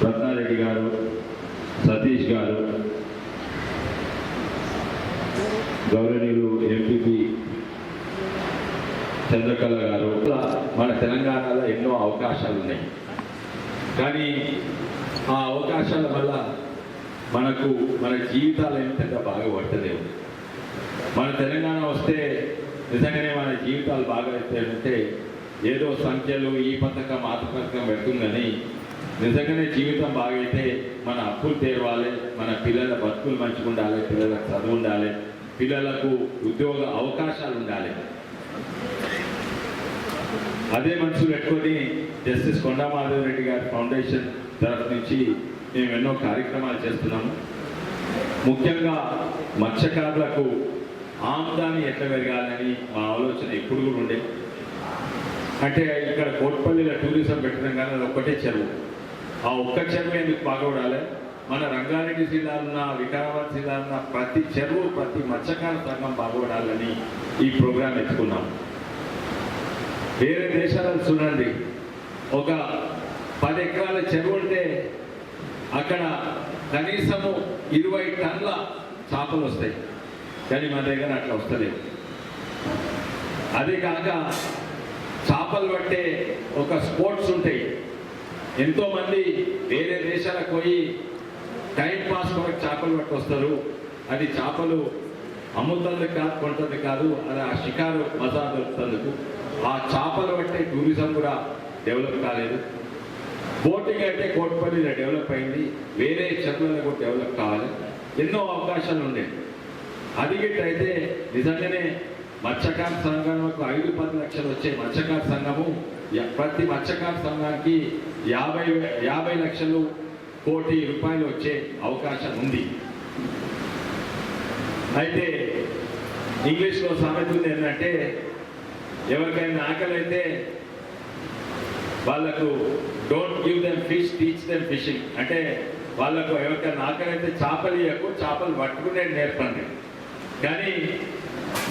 రత్నారెడ్డి గారు, సతీష్ గారు, గౌరవనీయులు ఎంపీపీ చంద్రకళ గారు. మన తెలంగాణలో ఎన్నో అవకాశాలు ఉన్నాయి, కానీ ఆ అవకాశాల వల్ల మన జీవితాలు ఏం పెద్ద బాగా పడతలేవు. మన తెలంగాణ వస్తే నిజంగానే మన జీవితాలు బాగా అవుతాయంటే ఏదో సంఖ్యలు ఈ పథకం ఆ పథకం పెడుతుందని నిజంగానే జీవితం బాగైతే మన అప్పులు తీరవాలి, మన పిల్లల బతుకులు మంచిగా ఉండాలి, పిల్లలకు చదువు ఉండాలి, పిల్లలకు ఉద్యోగ అవకాశాలు ఉండాలి. అదే మనసులు పెట్టుకొని జస్టిస్ కొండా మాధవరెడ్డి గారి ఫౌండేషన్ తరఫు నుంచి మేము ఎన్నో కార్యక్రమాలు చేస్తున్నాము. ముఖ్యంగా మత్స్యకారులకు ఆమ్దాని ఎట్లా పెరగాలని మా ఆలోచన ఎప్పుడు కూడా ఉండే. అంటే ఇక్కడ కోట్పల్లిలో టూరిజం పెట్టడం కానీ అది ఒక్కటే చెరువు, ఆ ఒక్క చెరువు ఎందుకు బాగుపడాలి? మన రంగారెడ్డి జిల్లాలో ఉన్న, వికారాబాద్ జిల్లాలో ఉన్న ప్రతి చెరువు, ప్రతి మత్స్యకార సంఘం బాగుపడాలని ఈ ప్రోగ్రాం ఎత్తుకున్నాం. వేరే దేశాలను చూడండి, ఒక 10 ఎకరాల చెరువు ఉంటే అక్కడ కనీసము 20 టన్నుల చేపలు వస్తాయి, కానీ మన దగ్గర అట్లా వస్తలేవు. అదే కాక చేపలు పట్టే ఒక స్పోర్ట్స్ ఉంటాయి. ఎంతోమంది వేరే దేశాలకు పోయి టైం పాస్ కొరకు చేపలు పట్టి వస్తారు. అది చేపలు అమ్ముతుంది కాదు, కొంటుంది కాదు, అది ఆ షికారు మజా దొరుకుతందుకు. ఆ చేపలు పట్టే టూరిజం కూడా డెవలప్ కాలేదు. బోటింగ్ అయితే కోట్పల్లిలో డెవలప్ అయింది, వేరే చెట్లలో కూడా డెవలప్ కావాలి. ఎన్నో అవకాశాలు ఉన్నాయి. అది గిట్టయితే నిజంగానే మత్స్యకార సంఘంకు 5-10 లక్షలు వచ్చే మత్స్యకార సంఘము ప్రతి మత్స్యకార సంఘానికి 50 లక్షలు కోటి రూపాయలు వచ్చే అవకాశం ఉంది. అయితే ఇంగ్లీష్లో సామెత ఉంది ఏంటంటే, ఎవరికైనా ఆకలి అయితే వాళ్ళకు don't give them fish, teach them fishing. అంటే వాళ్ళకు ఎవరికైనా ఆకలి అయితే చేపలు ఇవ్వకు, చేపలు పట్టుకునే నేర్పండి. కానీ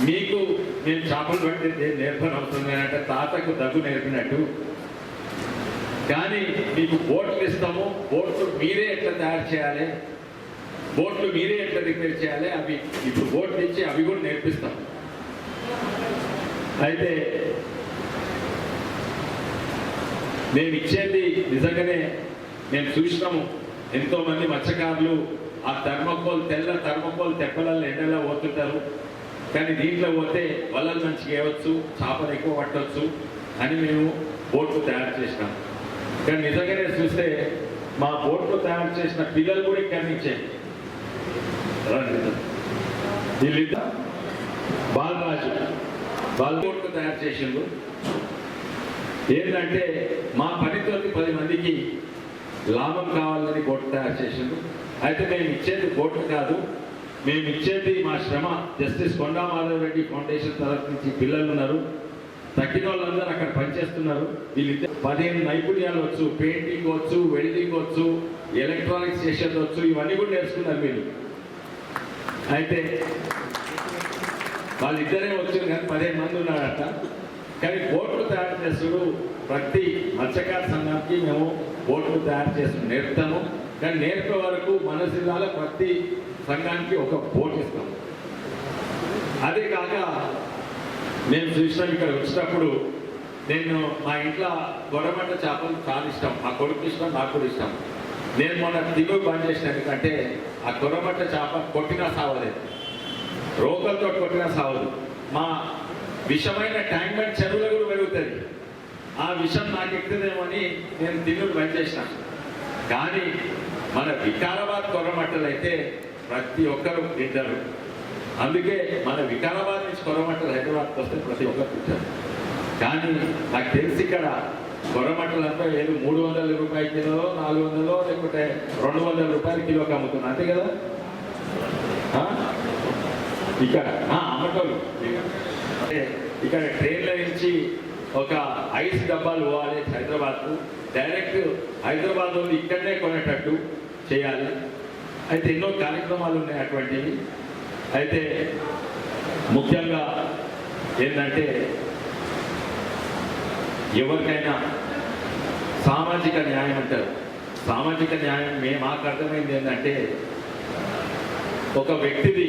మీకు మేము చేపలు పట్టే నేర్పని అవసరం లేదంటే తాతకు దగ్గు నేర్పినట్టు. కానీ మీకు బోట్లు ఇస్తాము, బోట్లు మీరే ఎట్లా తయారు చేయాలి, బోట్లు మీరే ఎట్లా రిపేర్ చేయాలి, అవి ఇప్పుడు బోట్లు ఇచ్చి అవి కూడా నేర్పిస్తాం. అయితే మేము ఇచ్చేది నిజంగానే మేము చూసినాము. ఎంతోమంది మత్స్యకారులు ఆ తెల్ల థర్మకోల్ తెప్పలలో ఎండలో పోతుంటారు, కానీ దీంట్లో పోతే వలలు మంచిగా వేయవచ్చు, చేపలు ఎక్కువ పట్టవచ్చు అని మేము బోట్లు తయారు చేసినాం. కానీ నిజంగానే చూస్తే మా బోట్లు తయారు చేసిన పిల్లలు కూడా ఇక్కడి నుంచే వీళ్ళిద్దరు బాలరాజు బోట్లు తయారు చేసిండు. ఏంటంటే మా పనితో 10 మందికి లాభం కావాలని బోట్లు తయారు చేసిండు. అయితే మేము ఇచ్చేది బోట్లు కాదు, మేము ఇచ్చేది మా శ్రమ. జస్టిస్ కొండా మాధవరెడ్డి ఫౌండేషన్ తరఫు నుంచి పిల్లలు ఉన్నారు, తక్కిన వాళ్ళందరూ అక్కడ పనిచేస్తున్నారు. వీళ్ళిద్దరు 15 నైపుణ్యాలు వచ్చు, పెయింటింగ్ వచ్చు, వెల్డింగ్ వచ్చు, ఎలక్ట్రానిక్స్ చేసేది వచ్చు, ఇవన్నీ కూడా నేర్చుకున్నారు వీళ్ళు. అయితే వాళ్ళిద్దరే వచ్చారు, కానీ 15 మంది ఉన్నారట. కానీ బోట్లు తయారు చేస్తుడు ప్రతి మత్స్యకార సంఘానికి మేము బోట్లు తయారు చేస్తూ నేర్పుతాము. కానీ నేర్పే వరకు మన జిల్లాలో ప్రతి సంఘానికి ఒక బోట్ ఇస్తాము. అదే కాక నేను చూసినాం, ఇక్కడ వచ్చినప్పుడు నేను మా ఇంట్లో గొడవమట్ట చేపలు చాలా ఇష్టం, మా కొడుకు ఇష్టం, నాకు కూడా ఇష్టం. నేను మొన్న దిగువ బంద్ చేసిన, ఎందుకంటే ఆ గొడవమట్ట చేప కొట్టినా సావలేదు, రోకలతో కొట్టినా సావదు. మా విషమైన ట్యాంక్ బండ్ చెరువులో కూడా పెరుగుతుంది, ఆ విషం నాకు ఎక్కుతుందేమో అని నేను దిగువ బంద్ చేసిన. కానీ మన వికారాబాద్ కొర్రమట్టలు అయితే ప్రతి ఒక్కరు తింటారు. అందుకే మన వికారాబాద్ నుంచి కొర్రమట్టలు హైదరాబాద్కి వస్తే ప్రతి ఒక్కరు తింటారు. కానీ నాకు తెలిసి ఇక్కడ కొర్రమట్టలు అంతా ఏదో 300 రూపాయల కిలో, 400 లేకపోతే 200 రూపాయల కిలోకి అమ్ముతున్నారు, అంతే కదా ఇక్కడ అమ్మటోళ్ళు. ఇక్కడ ట్రైన్ల నుంచి ఒక ఐస్ డబ్బాలు పోవాలి హైదరాబాద్కు, డైరెక్ట్ హైదరాబాద్ వాళ్ళు ఇక్కడనే కొనేటట్టు చేయాలి. అయితే ఎన్నో కార్యక్రమాలు ఉన్నాయి అటువంటివి. అయితే ముఖ్యంగా ఏంటంటే ఎవరికైనా సామాజిక న్యాయం అంటారు. సామాజిక న్యాయం మాకు అర్థమైంది ఏంటంటే, ఒక వ్యక్తిది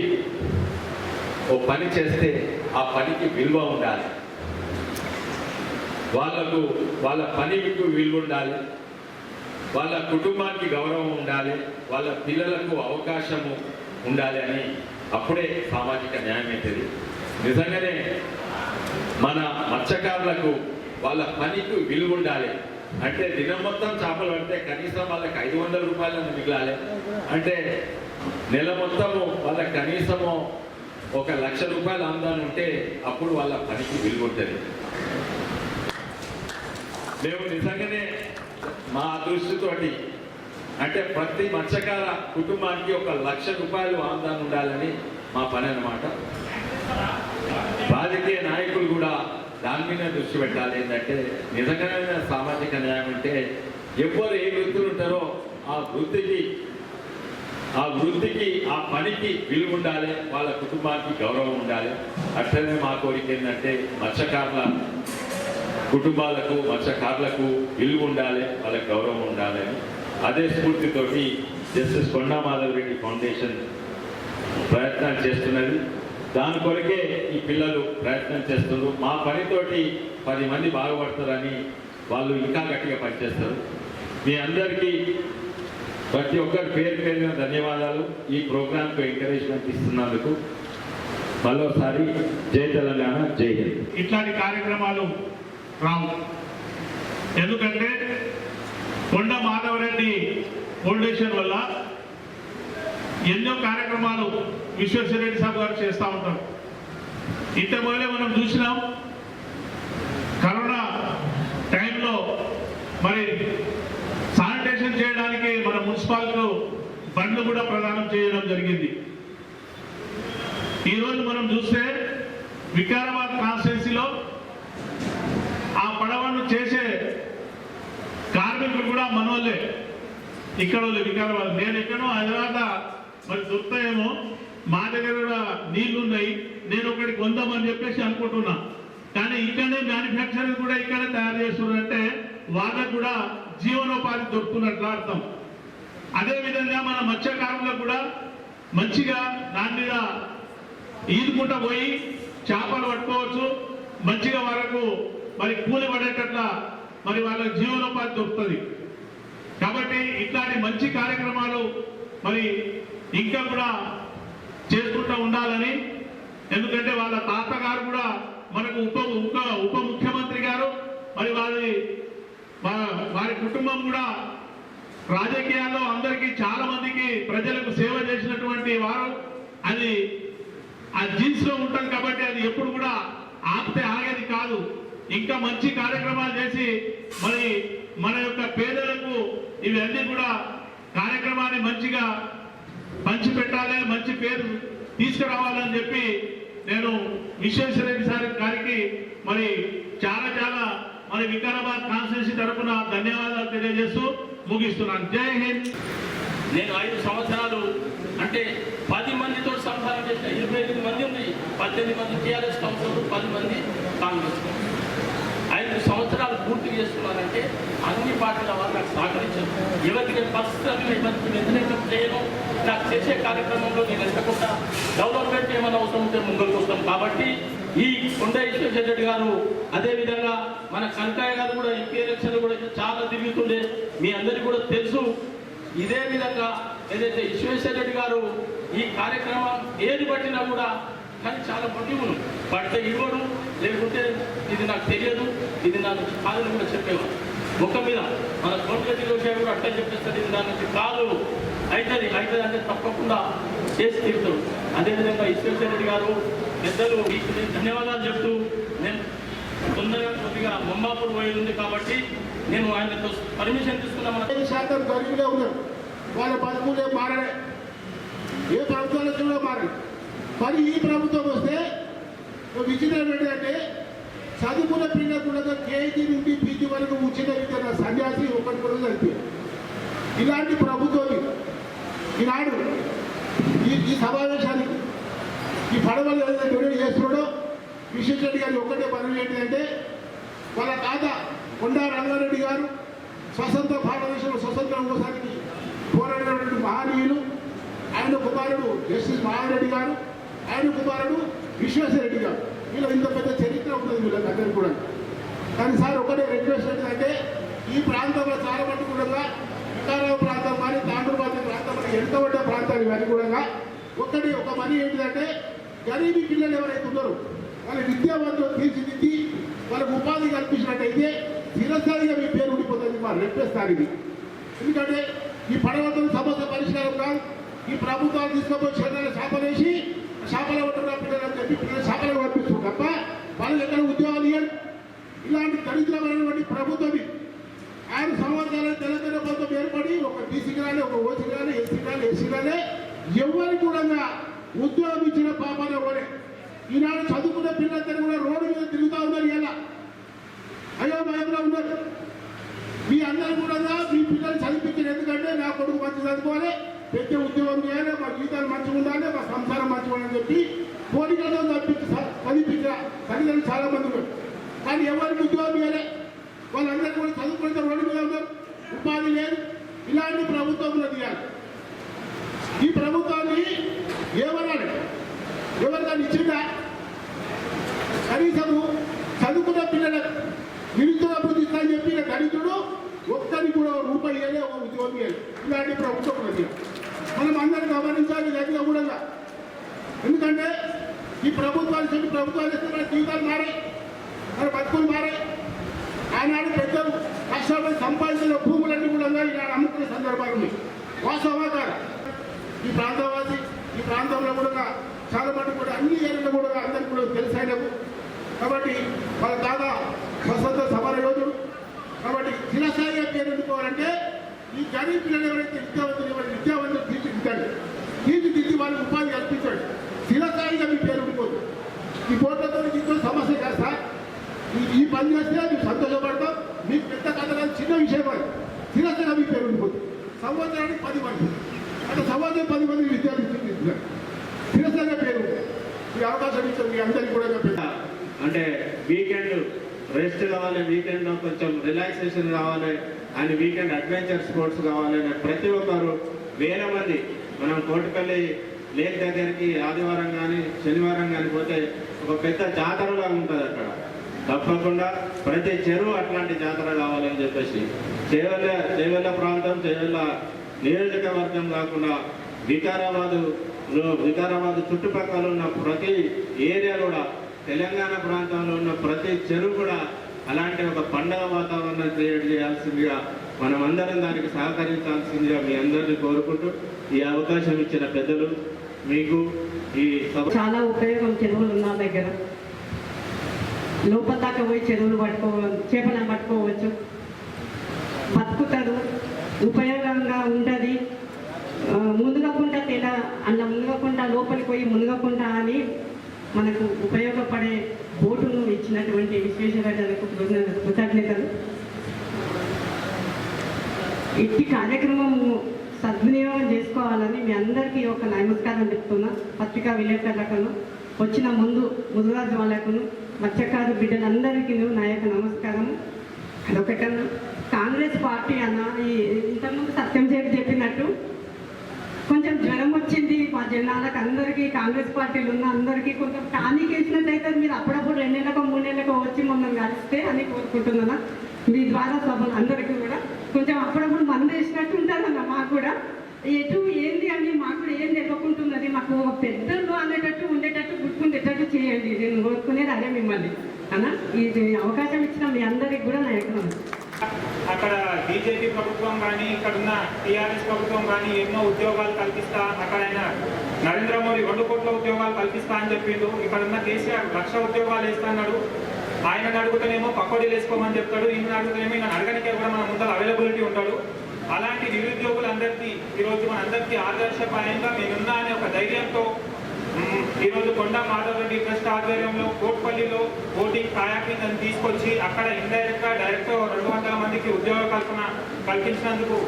ఓ పని చేస్తే ఆ పనికి విలువ ఉండాలి, వాళ్ళ పనికి విలువ ఉండాలి, వాళ్ళ కుటుంబానికి గౌరవం ఉండాలి, వాళ్ళ పిల్లలకు అవకాశము ఉండాలి అని అప్పుడే సామాజిక న్యాయం అవుతుంది. నిజంగానే మన మత్స్యకారులకు వాళ్ళ పనికి విలువ ఉండాలి అంటే, దినం మొత్తం చేపలు పడితే కనీసం వాళ్ళకి 500 రూపాయలను మిగిలాలి అంటే, నెల మొత్తము వాళ్ళకి కనీసము 1,00,000 రూపాయలు ఆదాయం ఉంటే అప్పుడు వాళ్ళ పనికి విలువ ఉంటుంది. మేము నిజంగానే మా దృష్టితోటి అంటే ప్రతి మత్స్యకార కుటుంబానికి 1,00,000 రూపాయలు ఆదాయం ఉండాలని మా పని అన్నమాట. రాజకీయ నాయకులు కూడా దాని మీద దృష్టి పెట్టాలి. ఏంటంటే నిజంగానే సామాజిక న్యాయం అంటే ఎవరు ఏ వృత్తులు ఉంటారో ఆ వృత్తికి ఆ పనికి విలువ ఉండాలి, వాళ్ళ కుటుంబానికి గౌరవం ఉండాలి. అట్లనే మా కోరిక ఏంటంటే మత్స్యకారుల కుటుంబాలకు మత్స్యకారులకు విలువ ఉండాలి, వాళ్ళకి గౌరవం ఉండాలి అని అదే స్ఫూర్తితోటి జస్టిస్ కొండా మాధవరెడ్డి ఫౌండేషన్ ప్రయత్నాలు చేస్తున్నది. దాని కొరకే ఈ పిల్లలు ప్రయత్నం చేస్తున్నారు. మా పనితోటి 10 మంది బాగుపడతారని వాళ్ళు ఇంకా గట్టిగా పనిచేస్తారు. మీ అందరికీ ప్రతి ఒక్కరి పేరున ధన్యవాదాలు. ఈ ప్రోగ్రాంకు ఎంకరేజ్మెంట్ ఇస్తున్నందుకు మరోసారి జై తెలంగాణ, జై హింద్. ఇట్లాంటి కార్యక్రమాలు రావు, ఎందుకంటే కొండా మాధవరెడ్డి ఫౌండేషన్ వల్ల ఎన్నో కార్యక్రమాలు విశ్వేశ్వరరెడ్డి సాబ్ గారు చేస్తూ ఉంటారు. ఇంతకుముందే మనం చూసినాం, కరోనా టైంలో మరి శానిటేషన్ చేయడానికి మన మున్సిపాలిటీలో బండ్లు కూడా ప్రదానం చేయడం జరిగింది. ఈరోజు మనం చూస్తే వికారాబాద్ కాన్స్టిట్యున్సీలో ఆ పడవను చేసే కార్మికులు కూడా మనోళ్ళే, ఇక్కడ వాళ్ళు వికారాబాద్. నేను ఎక్కడో హైదరాబాద్ మరి దొరుకుతాయేమో, మా దగ్గర కూడా నీళ్లు ఉన్నాయి, నేను ఒకటి కొందామని చెప్పేసి అనుకుంటున్నా. కానీ ఇక్కడనే మ్యానుఫ్యాక్చరింగ్ కూడా ఇక్కడే తయారు చేస్తున్నారంటే వాళ్ళకు కూడా జీవనోపాధి దొరుకుతున్నట్లు అర్థం. అదేవిధంగా మన మత్స్యకారులకు కూడా మంచిగా దాని మీద ఈదుకుంటా పోయి చేపలు పట్టుకోవచ్చు, మంచిగా వాళ్ళకు మరి కూలి పడేటట్ల మరి వాళ్ళకి జీవనోపాధి దొరుకుతుంది. కాబట్టి ఇట్లాంటి మంచి కార్యక్రమాలు మరి ఇంకా కూడా చేసుకుంటూ ఉండాలని, ఎందుకంటే వాళ్ళ తాతగారు కూడా మనకు ఉప ముఖ్యమంత్రి గారు, మరి వారి కుటుంబం కూడా రాజకీయాల్లో అందరికీ చాలా మందికి ప్రజలకు సేవ చేసినటువంటి వారు. అది ఆ జీన్స్ లో ఉంటుంది కాబట్టి అది ఎప్పుడు కూడా ఆపితే ఆగేది కాదు. ఇంకా మంచి కార్యక్రమాలు చేసి మరి మన యొక్క పేదలకు ఇవన్నీ కూడా కార్యక్రమాన్ని మంచిగా పంచిపెట్టాలి, మంచి పేరు తీసుకురావాలని చెప్పి నేను విశ్వేశ్వరరెడ్డి సార్ గారికి మరి చాలా మరి వికారాబాద్ కాన్స్టిట్యున్సీ తరఫున ధన్యవాదాలు తెలియజేస్తూ ముగిస్తున్నాను. జై హింద్. నేను 5 సంవత్సరాలు అంటే 10 మందితో సంసారం చేసిన 28 మంది ఉంది. 18 మంది టీఆర్ఎస్ కౌన్సిలర్లు, 10 మంది కాంగ్రెస్. 5 సంవత్సరాలు పూర్తి చేస్తున్నారంటే అన్ని పార్టీల వారు నాకు సహకరించారు. ఎవరికి నేను పరిస్థితులను వ్యతిరేకం చేయను. నాకు చేసే కార్యక్రమంలో నేను ఎంతకుండా డెవలప్మెంట్ ఏమైనా అవసరం ఉంటే ముందుకు వస్తాం. కాబట్టి ఈ కొండ విశ్వేశ్వరరెడ్డి గారు, అదేవిధంగా మన కనకాయ గారు కూడా ఎంపీ ఎలక్షన్లు కూడా చాలా తిరుగుతుండే, మీ అందరికీ కూడా తెలుసు. ఇదే విధంగా ఏదైతే విశ్వేశ్వరరెడ్డి గారు ఈ కార్యక్రమం ఏది పట్టినా కూడా కానీ చాలా పట్టివును పడితే ఇవ్వడు, లేకుంటే ఇది నాకు తెలియదు, ఇది నాకు కాదని కూడా చెప్పేవాడు. ముఖ మీద మన కోటిరెడ్డి రోజా కూడా అట్లా చెప్పేస్తుంది, ఇది దానికి కాదు అవుతుంది అంటే తప్పకుండా చేసి తీరుతాడు. అదేవిధంగా విశ్వేశ్వరరెడ్డి గారు పెద్దలు ధన్యవాదాలు చెప్తూ, నేను తొందరగా కొద్దిగా మొంబాపూర్ పోయేది ఉంది కాబట్టి నేను ఆయనతో పర్మిషన్ తీసుకున్నాం. 5% దొరికిలే ఉన్నారు, వాళ్ళ బతుకులే మారడే, ఏ ప్రభుత్వాలు కూడా మారడు. మరి ఈ ప్రభుత్వం వస్తే విచిత్రం ఏంటంటే చదువుకున్న పిల్లలకు కేజీ నుండి పీజీ వరకు ఉచిత విద్య సన్యాసి ఒకటి కూడా జరిపారు. ఇలాంటి ప్రభుత్వం ఈనాడు ఈ సమావేశానికి ఈ పడవలు ఏదైతే డొనేట్ చేస్తున్నాడో విశ్వేశ్వరరెడ్డి గారి ఒక్కటే పని ఏంటంటే వాళ్ళ తాత కొండా రంగారెడ్డి గారు స్వతంత్ర భారతదేశంలో స్వతంత్రం కోసానికి పోరాడినటువంటి మహనీయులు. ఆయన కుమారుడు జస్టిస్ మాధవరెడ్డి గారు, ఆయన కుమారుడు విశ్వేశ్వరరెడ్డి గారు. వీళ్ళ ఇంత పెద్ద చరిత్ర ఉంటుంది వీళ్ళందరికీ కూడా. కానీ సార్ ఒకటే రిక్వెస్ట్ ఏంటంటే ఈ ప్రాంతంలో చాలా మటుకు కూడా వికారాబాద్ ప్రాంతం కానీ తాండూరుబాద్ ప్రాంతం కానీ ఎంతబడ్డ ప్రాంతాలు ఇవన్నీ కూడా ఒక మనీ ఏంటిదంటే గరీబీ పిల్లలు ఎవరైతే ఉన్నారో వాళ్ళ విద్యావంతులు తీర్చిదిద్ది వాళ్ళకు ఉపాధి కల్పించినట్టయితే చిరస్థాయిగా మీ పేరు ఉండిపోతుంది మా రెప్పేస్తానికి. ఎందుకంటే ఈ పడవతో సమస్య పరిష్కారం కాదు. ఈ ప్రభుత్వాలు తీసుకుపోయి చేతుల చేపలేసి చేపలు ఉంటున్న పిల్లలు అని చెప్పి పిల్లలు చేపలు పంపిస్తుంది తప్ప వాళ్ళకి ఎక్కడ ఉద్యోగాలు ఇవ్వండి. ఇలాంటి దరిద్రమైనటువంటి ప్రభుత్వం 6 సంవత్సరాలు తెలంగాణ ప్రభుత్వం ఏర్పడి ఒక బీసీ కానీ ఒక ఓసీ కానీ ఎస్సీ కానీ ఎస్సీ కానీ ఎవరికి కూడా ఉద్యోగం ఇచ్చిన పాపాన కూడా ఈనాడు చదువుకున్న పిల్లలందరూ కూడా రోడ్డు మీద తిరుగుతూ ఉన్నారు. ఇలా అయోమయంలో ఉన్నారు. మీ అందరూ కూడా మీ పిల్లలు చదివించారు. ఎందుకంటే నా కొడుకు మంచి చదువుకోవాలి, పెద్ద ఉద్యోగం చేయాలి, మా జీవితాలు మంచిగా ఉండాలి, మా సంసారం మంచిగా ఉండాలని చెప్పి కోరికలతో చదివించిన తల్లిదండ్రులు చాలా మంది ఉన్నారు. కానీ ఎవరికి ఉద్యోగం ఇవ్వలే. వాళ్ళందరూ కూడా చదువుకుంటే రోడ్డు మీద ఉన్నారు, ఉపాధి లేదు. ఇలాంటి ప్రభుత్వంలో తీయాలి. ఈ ప్రభుత్వాన్ని ఏమన్నాడు, ఎవరికైనా ఇచ్చిందా? కనీసము చదువుకున్న పిల్లలకు నిరుద్యోగ అభివృద్ధి ఇస్తానని చెప్పి దళితుడు ఒక్కరికి కూడా రూపాయి ఇవ్వలే, ఒక ఉద్యోగం ఇవ్వాలి. ఇలాంటి ప్రభుత్వం ఉన్నది. మనం అందరం గమనించాలి గట్టిగా కూడా. ఎందుకంటే ఈ ప్రభుత్వాలు చెప్పి ప్రభుత్వాలు ఇస్తే మన జీవితాలు మారాయి, మన బతుకులు మారాయి. ఆనాడు పెద్దలు కష్టపడి సంపాదించిన భూములన్నీ కూడా ఈనాడు అమ్ముకునే సందర్భాలు ఉన్నాయి. వాస్తవమా కాదా? ఈ ప్రాంతవాసి ఈ ప్రాంతంలో కూడా చాలా మంది కూడా అన్ని ఏరియాలో కూడా అందరికీ కూడా తెలిసైనవు. కాబట్టి వాళ్ళ దాదా స్వతంత్ర సమర యోధుడు. కాబట్టి చిరస్థాయిగా పేరు ఎందుకోవాలంటే ఈ గరీబ్ పిల్లలు ఎవరైతే విద్యావంతులు తీర్చిదిద్దండి, తీర్చిదిద్ది వాళ్ళకి ఉపాధి కల్పించండి. చిరస్థాయిగా మీ పేరు ఉండిపోదు. ఈ బోట్లతో ఇంకో సమస్య కాదు సార్. ఈ పని చేస్తే మీరు సంతోషపడతాం. మీకు పెద్ద కథ చిన్న విషయం అది. చిరస్థాయిగా మీ పేరు ఉండిపోతుంది. సంవత్సరానికి 10 మంది అంటే సంవత్సరం 10 మంది విద్యార్థులు తీర్చిదిద్దారు. చిరస్థాయిగా పేరు ఈ అవకాశం ఇచ్చారు మీ అందరికీ కూడా. అంటే వీకెండ్ రెస్ట్ కావాలి, వీకెండ్లో కొంచెం రిలాక్సేషన్ కావాలి అండ్ వీకెండ్ అడ్వెంచర్ స్పోర్ట్స్ కావాలి అని ప్రతి ఒక్కరు వేల మంది మనం కోటిపల్లి లేక్ దగ్గరికి ఆదివారం కానీ శనివారం కానీ పోతే ఒక పెద్ద జాతరలా ఉంటుంది అక్కడ. తప్పకుండా ప్రతి చెరువు అట్లాంటి జాతర కావాలని చెప్పేసి చేవెళ్ళ ప్రాంతం చేవెళ్ళ నియోజకవర్గం కాకుండా వికారాబాద్ చుట్టుపక్కల ఉన్న ప్రతి ఏరియా కూడా తెలంగాణ ప్రాంతంలో ఉన్న ప్రతి చెరువు కూడా అలాంటి ఒక పండగ వాతావరణం క్రియేట్ చేయాల్సిందిగా మనమందరం దానికి సహకరించాల్సిందిగా మీ అందరినీ కోరుకుంటూ ఈ అవకాశం ఇచ్చిన పెద్దలు మీకు ఈ చాలా ఉపయోగం చెరువులు ఉన్న దగ్గర లోపల దాకా పోయి చెరువులు చేపలను పట్టుకోవచ్చు, బతుకుతారు, ఉపయోగంగా ఉంటుంది. మునగకుండా అలా మునగకుండా లోపలికి పోయి మునగకుండా అని మనకు ఉపయోగపడే బోటును ఇచ్చినటువంటి విశ్వేశ్వరయ్యకు కృతజ్ఞతలు. ఇట్టి కార్యక్రమం సద్వినియోగం చేసుకోవాలని మీ అందరికీ ఒక నమస్కారం చెప్తున్నా. పత్రికా విలేకరులకు, వచ్చిన ముదురాజు వాళ్ళకును, మత్స్యకారు బిడ్డలందరికీ నా యొక్క నమస్కారం. అదొకటన్నా కాంగ్రెస్ పార్టీ అన్న ఇంతకుముందు సత్యం చేసి చెప్పినట్టు కొంచెం జ్వరం వచ్చింది మా జనాలకు అందరికీ. కాంగ్రెస్ పార్టీలు ఉన్న అందరికీ కొంచెం టానిక్ వేసినట్టయితే మీరు అప్పుడప్పుడు 2 నెలలకు 3 నెలలకు వచ్చి మమ్మల్ని కలిస్తే అని కోరుకుంటున్నాను. మీ ద్వారా సభలు అందరికీ కూడా కొంచెం అప్పుడప్పుడు మందు వేసినట్టు ఉంటుందన్న. మాకు కూడా ఎటు ఏంది అని మాకు కూడా ఏం తెలియకుంటున్నది. మాకు ఒక పెద్దలు అనేటట్టు ఉండేటట్టు గుర్తుండేటట్టు చేయండి. నేను కోరుకునేది అదే మిమ్మల్ని అన్న. ఇది అవకాశం ఇచ్చిన మీ అందరికి కూడా నా యొక్క అక్కడ బీజేపీ ప్రభుత్వం కానీ ఇక్కడున్న టీఆర్ఎస్ ప్రభుత్వం కానీ ఎన్నో ఉద్యోగాలు కల్పిస్తా, అక్కడ ఆయన నరేంద్ర మోడీ 2 కోట్ల ఉద్యోగాలు కల్పిస్తా అని చెప్పిండు. ఇక్కడున్న కేసీఆర్ 1,00,000 ఉద్యోగాలు వేస్తాడు. ఆయన అడుగుతానేమో పకోడీలు వేసుకోమని చెప్తాడు. ఈయన అడుగుతానేమో ఈయన అడగడానికి కూడా మన ముందర అవైలబిలిటీ ఉంటాడు. అలాంటి నిరుద్యోగులందరికీ ఈరోజు మనందరికీ ఆదర్శప్రాయంగా నేనున్నా అనే ఒక ధైర్యంతో ఈరోజు కొండా మాధవరెడ్డి ట్రస్ట్ ఆధ్వర్యంలో కోట్పల్లిలో బోటింగ్ కాయాకింగ్ అని తీసుకొచ్చి అక్కడ ఇండైరెక్ట్గా డైరెక్ట్ 200 మందికి ఉద్యోగ కల్పన కల్పించినందుకు,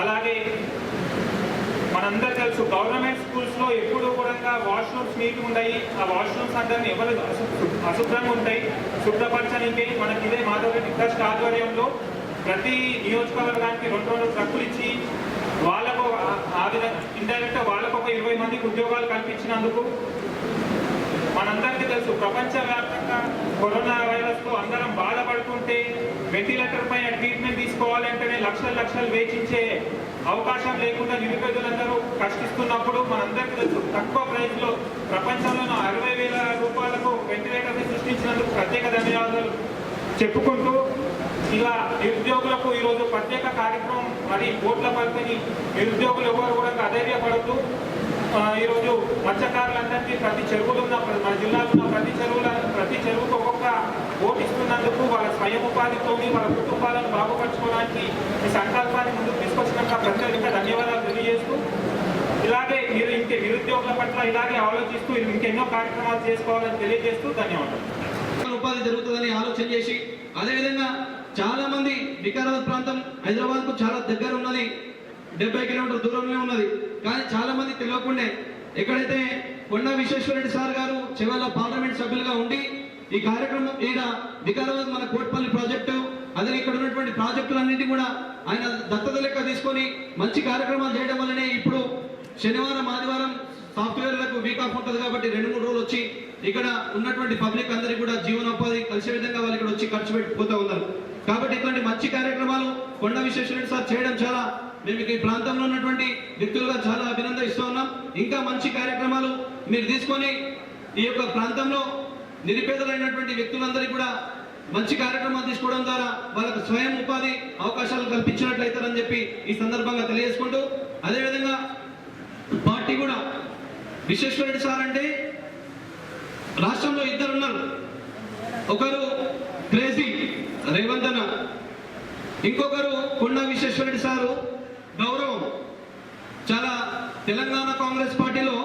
అలాగే మనందరూ తెలుసు గవర్నమెంట్ స్కూల్స్లో ఎప్పుడు కూడా వాష్రూమ్స్ నీట్గా ఉంటాయి. ఆ వాష్రూమ్స్ అందరినీ ఎవరు అశుభ్రంగా ఉంటాయి. శుభ్రపరచడానికి మనకి ఇదే మాధవరెడ్డి ట్రస్ట్ ఆధ్వర్యంలో ప్రతి నియోజకవర్గానికి 2 ట్రక్కులు ఇచ్చి వాళ్ళకు ఆ విధంగా ఇండైరెక్ట్గా వాళ్ళకు ఒక 20 మందికి ఉద్యోగాలు కల్పించినందుకు మనందరికీ తెలుసు ప్రపంచవ్యాప్తంగా కరోనా వైరస్తో అందరం బాధపడుతుంటే వెంటిలేటర్ పైన ట్రీట్మెంట్ తీసుకోవాలంటేనే లక్షలు వేచించే అవకాశం లేకుండా నిరుపేదలందరూ కష్టిస్తున్నప్పుడు మనందరికీ తెలుసు తక్కువ ప్రైస్లో ప్రపంచంలోనూ 60,000 రూపాయలకు వెంటిలేటర్ని సృష్టించినందుకు ప్రత్యేక ధన్యవాదాలు చెప్పుకుంటూ ఇలా నిరుద్యోగులకు ఈరోజు ప్రత్యేక కార్యక్రమం మరి కోట్ల పంపిణీ నిరుద్యోగులు ఎవరు కూడా అధైర్యపడుతూ ఈరోజు మత్స్యకారులందరికీ ప్రతి చెరువులు ఉన్న మన జిల్లాలో ఉన్న ప్రతి చెరువుకు ఒక్కొక్క ఓటు ఇస్తున్నందుకు వాళ్ళ స్వయం ఉపాధితో వాళ్ళ కుటుంబాలను బాగుపరచుకోవడానికి ఈ సంకల్పాన్ని ముందుకు తీసుకొచ్చినాక ప్రత్యేకంగా ధన్యవాదాలు తెలియజేస్తూ ఇలాగే మీరు నిరుద్యోగుల పట్ల ఇలాగే ఆలోచిస్తూ ఇంకెన్నో కార్యక్రమాలు చేసుకోవాలని తెలియజేస్తూ ధన్యవాదాలు. ఉపాధి జరుగుతుందని ఆలోచన చేసి అదేవిధంగా చాలా మంది వికారాబాద్ ప్రాంతం హైదరాబాద్కు చాలా దగ్గర ఉన్నది, 70 కిలోమీటర్ల దూరంలో ఉన్నది. కానీ చాలా మంది తెలియకుండే ఎక్కడైతే కొండా విశ్వేశ్వరరెడ్డి సార్ గారు చివరిలో పార్లమెంట్ సభ్యులుగా ఉండి ఈ కార్యక్రమం ఈడ వికారాబాద్ మన కోట్పల్లి ప్రాజెక్టు అదే ఇక్కడ ఉన్నటువంటి ప్రాజెక్టులన్నింటినీ కూడా ఆయన దత్తత లెక్క తీసుకొని మంచి కార్యక్రమాలు చేయడం వల్లనే ఇప్పుడు శనివారం ఆదివారం సాఫ్ట్వేర్లకు వీక్ ఆఫ్ ఉంటుంది కాబట్టి 2-3 రోజులు వచ్చి ఇక్కడ ఉన్నటువంటి పబ్లిక్ అందరికీ కూడా జీవనోపాధి కలిసే విధంగా వాళ్ళు ఇక్కడ వచ్చి ఖర్చు పెట్టిపోతూ ఉన్నారు. కాబట్టి ఇట్లాంటి మంచి కార్యక్రమాలు కొండా విశ్వేశ్వరరెడ్డి సార్ చేయడం చాలా మేము ఈ ప్రాంతంలో ఉన్నటువంటి వ్యక్తులుగా చాలా అభినందిస్తూ ఉన్నాం. ఇంకా మంచి కార్యక్రమాలు మీరు తీసుకొని ఈ యొక్క ప్రాంతంలో నిరుపేదలైనటువంటి వ్యక్తులందరికీ కూడా మంచి కార్యక్రమాలు తీసుకోవడం ద్వారా వాళ్ళకు స్వయం ఉపాధి అవకాశాలు కల్పించినట్లయితారని చెప్పి ఈ సందర్భంగా తెలియజేసుకుంటూ అదేవిధంగా పార్టీ కూడా విశ్వేశ్వరరెడ్డి సార్ అంటే రాష్ట్రంలో 2 ఉన్నారు. ఒకరు క్రేజీ రేవంత్ అన్న, ఇంకొకరు కొండా విశ్వేశ్వరరెడ్డి సారు గౌరవం. చాలా తెలంగాణ కాంగ్రెస్ పార్టీలో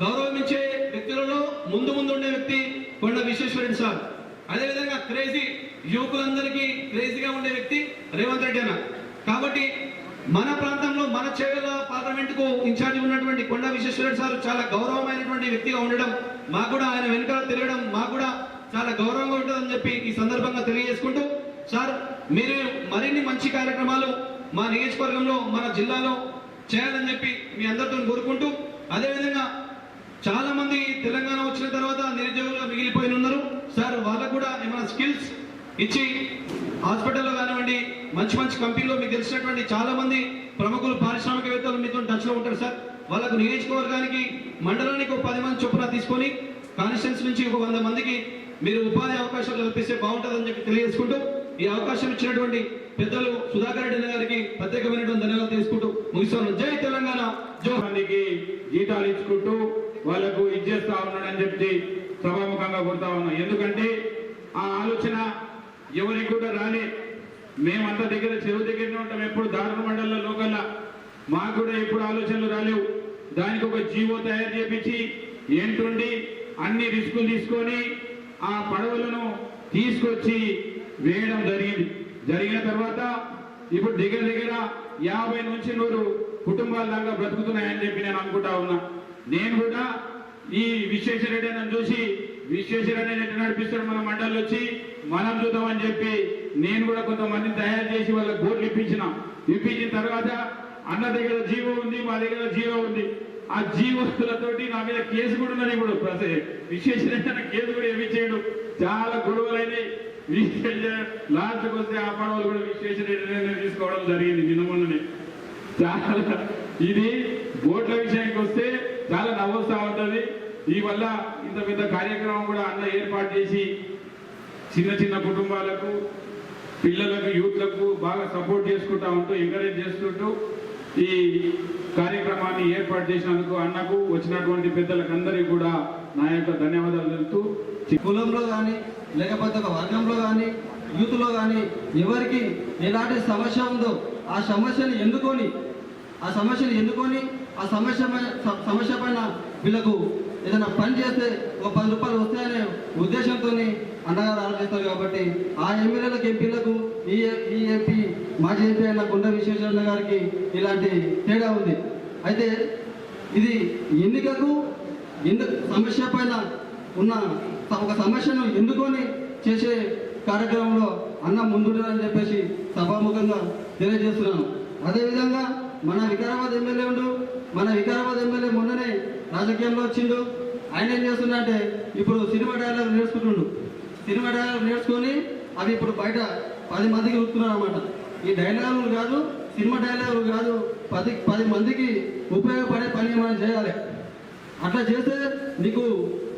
గౌరవించే వ్యక్తులలో ముందు ఉండే వ్యక్తి కొండా విశ్వేశ్వరరెడ్డి సార్. అదేవిధంగా క్రేజీ యువకులందరికీ క్రేజీగా ఉండే వ్యక్తి రేవంత్ రెడ్డి అన్న. కాబట్టి మన ప్రాంతంలో మన చేవెళ్ళ పార్లమెంటుకు ఇన్ఛార్జి ఉన్నటువంటి కొండా విశ్వేశ్వరరెడ్డి సార్ చాలా గౌరవమైనటువంటి వ్యక్తిగా ఉండడం, మాకు కూడా ఆయన వెనుక తిరగడం మాకు కూడా చాలా గౌరవంగా ఉంటుందని చెప్పి ఈ సందర్భంగా తెలియజేసుకుంటూ సార్ మీరు మరిన్ని మంచి కార్యక్రమాలు మా నియోజకవర్గంలో మన జిల్లాలో చేయాలని చెప్పి మీ అందరితో కోరుకుంటూ అదేవిధంగా చాలా మంది తెలంగాణ వచ్చిన తర్వాత నిరుద్యోగులుగా మిగిలిపోయి ఉన్నారు సార్. వాళ్ళకు కూడా ఏమైనా స్కిల్స్ ఇచ్చి హాస్పిటల్లో కానివ్వండి మంచి కంపెనీలో మీకు తెలిసినటువంటి చాలా మంది ప్రముఖులు పారిశ్రామికవేత్తలు మీతో టచ్లో ఉంటారు సార్. వాళ్ళకు నియోజకవర్గానికి మండలానికి ఒక 10 మంది చొప్పున తీసుకొని కాన్స్టిట్యూన్స్ నుంచి ఒక 100 మందికి మీరు ఉపాధి అవకాశాలు కల్పిస్తే బాగుంటుందని చెప్పి తెలియజేసుకుంటూ ఈ అవకాశం ఇచ్చినటువంటి పెద్దలు సుధాకర్ రెడ్డి గారికి ప్రత్యేకమైనటువంటి ధన్యవాదాలు తీసుకుంటూ ముగిస్తున్నాను. జై తెలంగాణ. జో మందికి జీతాలు ఇచ్చుకుంటూ వాళ్ళకు ఇచ్చేస్తా ఉన్నాడని చెప్పి సభాముఖంగా కోరుతా ఉన్నాం. ఎందుకంటే ఆ ఆలోచన ఎవరికి కూడా రాలే. మేమంతా చెరువు దగ్గరనే ఉంటాం, ఎప్పుడు దారుణ మండలంలో లోకల్లా. మాకు కూడా ఎప్పుడు ఆలోచనలు రాలేవు. దానికి ఒక జీవో తయారు చేపించి ఏంటుండి అన్ని రిస్కులు తీసుకొని ఆ పడవలను తీసుకొచ్చి వేయడం జరిగిన తర్వాత ఇప్పుడు దగ్గర 50 నుంచి 100 కుటుంబాల దాకా బ్రతుకుతున్నాయని చెప్పి నేను అనుకుంటా ఉన్నా. నేను కూడా ఈ విశ్వేశ్వరరెడ్డి అని చూసి విశ్వేశ్వరరెడ్డి ఎట్లా నడిపిస్తాడు మన మండలిలో వచ్చి మనం చూద్దామని చెప్పి నేను కూడా కొంతమందిని తయారు చేసి వాళ్ళకి బోర్డులు ఇప్పించిన తర్వాత అన్న దగ్గర జీవో ఉంది, మా దగ్గర జీవో ఉంది. ఆ జీవోలతోటి నా మీద కేసు కూడా ఉన్నది. ఇప్పుడు విశ్వేశ్వరరెడ్డి అన్న కేసు కూడా ఏమిచ్చాడు. చాలా గొడవలైనవి. లాస్ట్కి వస్తే ఆ పడవలు కూడా విశ్వేశ్వరరెడ్డి తీసుకోవడం జరిగింది నిన్న మొన్ననే. చాలా ఇది బోట్ల విషయానికి వస్తే చాలా నవ్వుస్తూ ఉంటుంది. ఈ వల్ల ఇంత పెద్ద కార్యక్రమం కూడా అన్న ఏర్పాటు చేసి చిన్న కుటుంబాలకు పిల్లలకు యూత్లకు బాగా సపోర్ట్ చేసుకుంటా ఉంటూ ఎంకరేజ్ చేసుకుంటూ ఈ కార్యక్రమాన్ని ఏర్పాటు చేసినందుకు అన్నకు వచ్చినటువంటి పెద్దలకు అందరికీ కూడా నా యొక్క ధన్యవాదాలు తెలుపుతూ కులంలో కానీ లేకపోతే ఒక వర్గంలో కానీ యూత్లో కానీ ఎవరికి ఎలాంటి సమస్య ఉందో ఆ సమస్యను ఎన్నుకొని ఆ సమస్య పైన వీళ్ళకు ఏదైనా పని చేస్తే ఒక 10 రూపాయలు వస్తాయనే ఉద్దేశంతో అన్నగారు ఆలోచిస్తారు. కాబట్టి ఆ ఎమ్మెల్యేలకు ఎంపీలకు ఈ ఎంపీ మాజీ ఎంపీ అయిన కొండా విశ్వేశ్వరరెడ్డి గారికి ఇలాంటి తేడా ఉంది. అయితే ఇది ఎన్నికకు సమస్య పైన ఉన్న ఒక సమస్యను ఎన్నుకొని చేసే కార్యక్రమంలో అన్న ముందుండాలని చెప్పేసి సభాముఖంగా తెలియజేస్తున్నాను. అదేవిధంగా మన వికారాబాద్ ఎమ్మెల్యే మొన్ననే రాజకీయంలో వచ్చిండు. ఆయన ఏం చేస్తున్నా అంటే ఇప్పుడు సినిమా డైలాగ్ నేర్చుకుంటుండు. సినిమా డైలాగ్ నేర్చుకొని అవి ఇప్పుడు బయట 10 మందికి చూస్తున్నారు అన్నమాట. ఈ డైలాగులు కాదు, సినిమా డైలాగులు కాదు, 10 మందికి ఉపయోగపడే పని మనం చేయాలి. అట్లా చేస్తే నీకు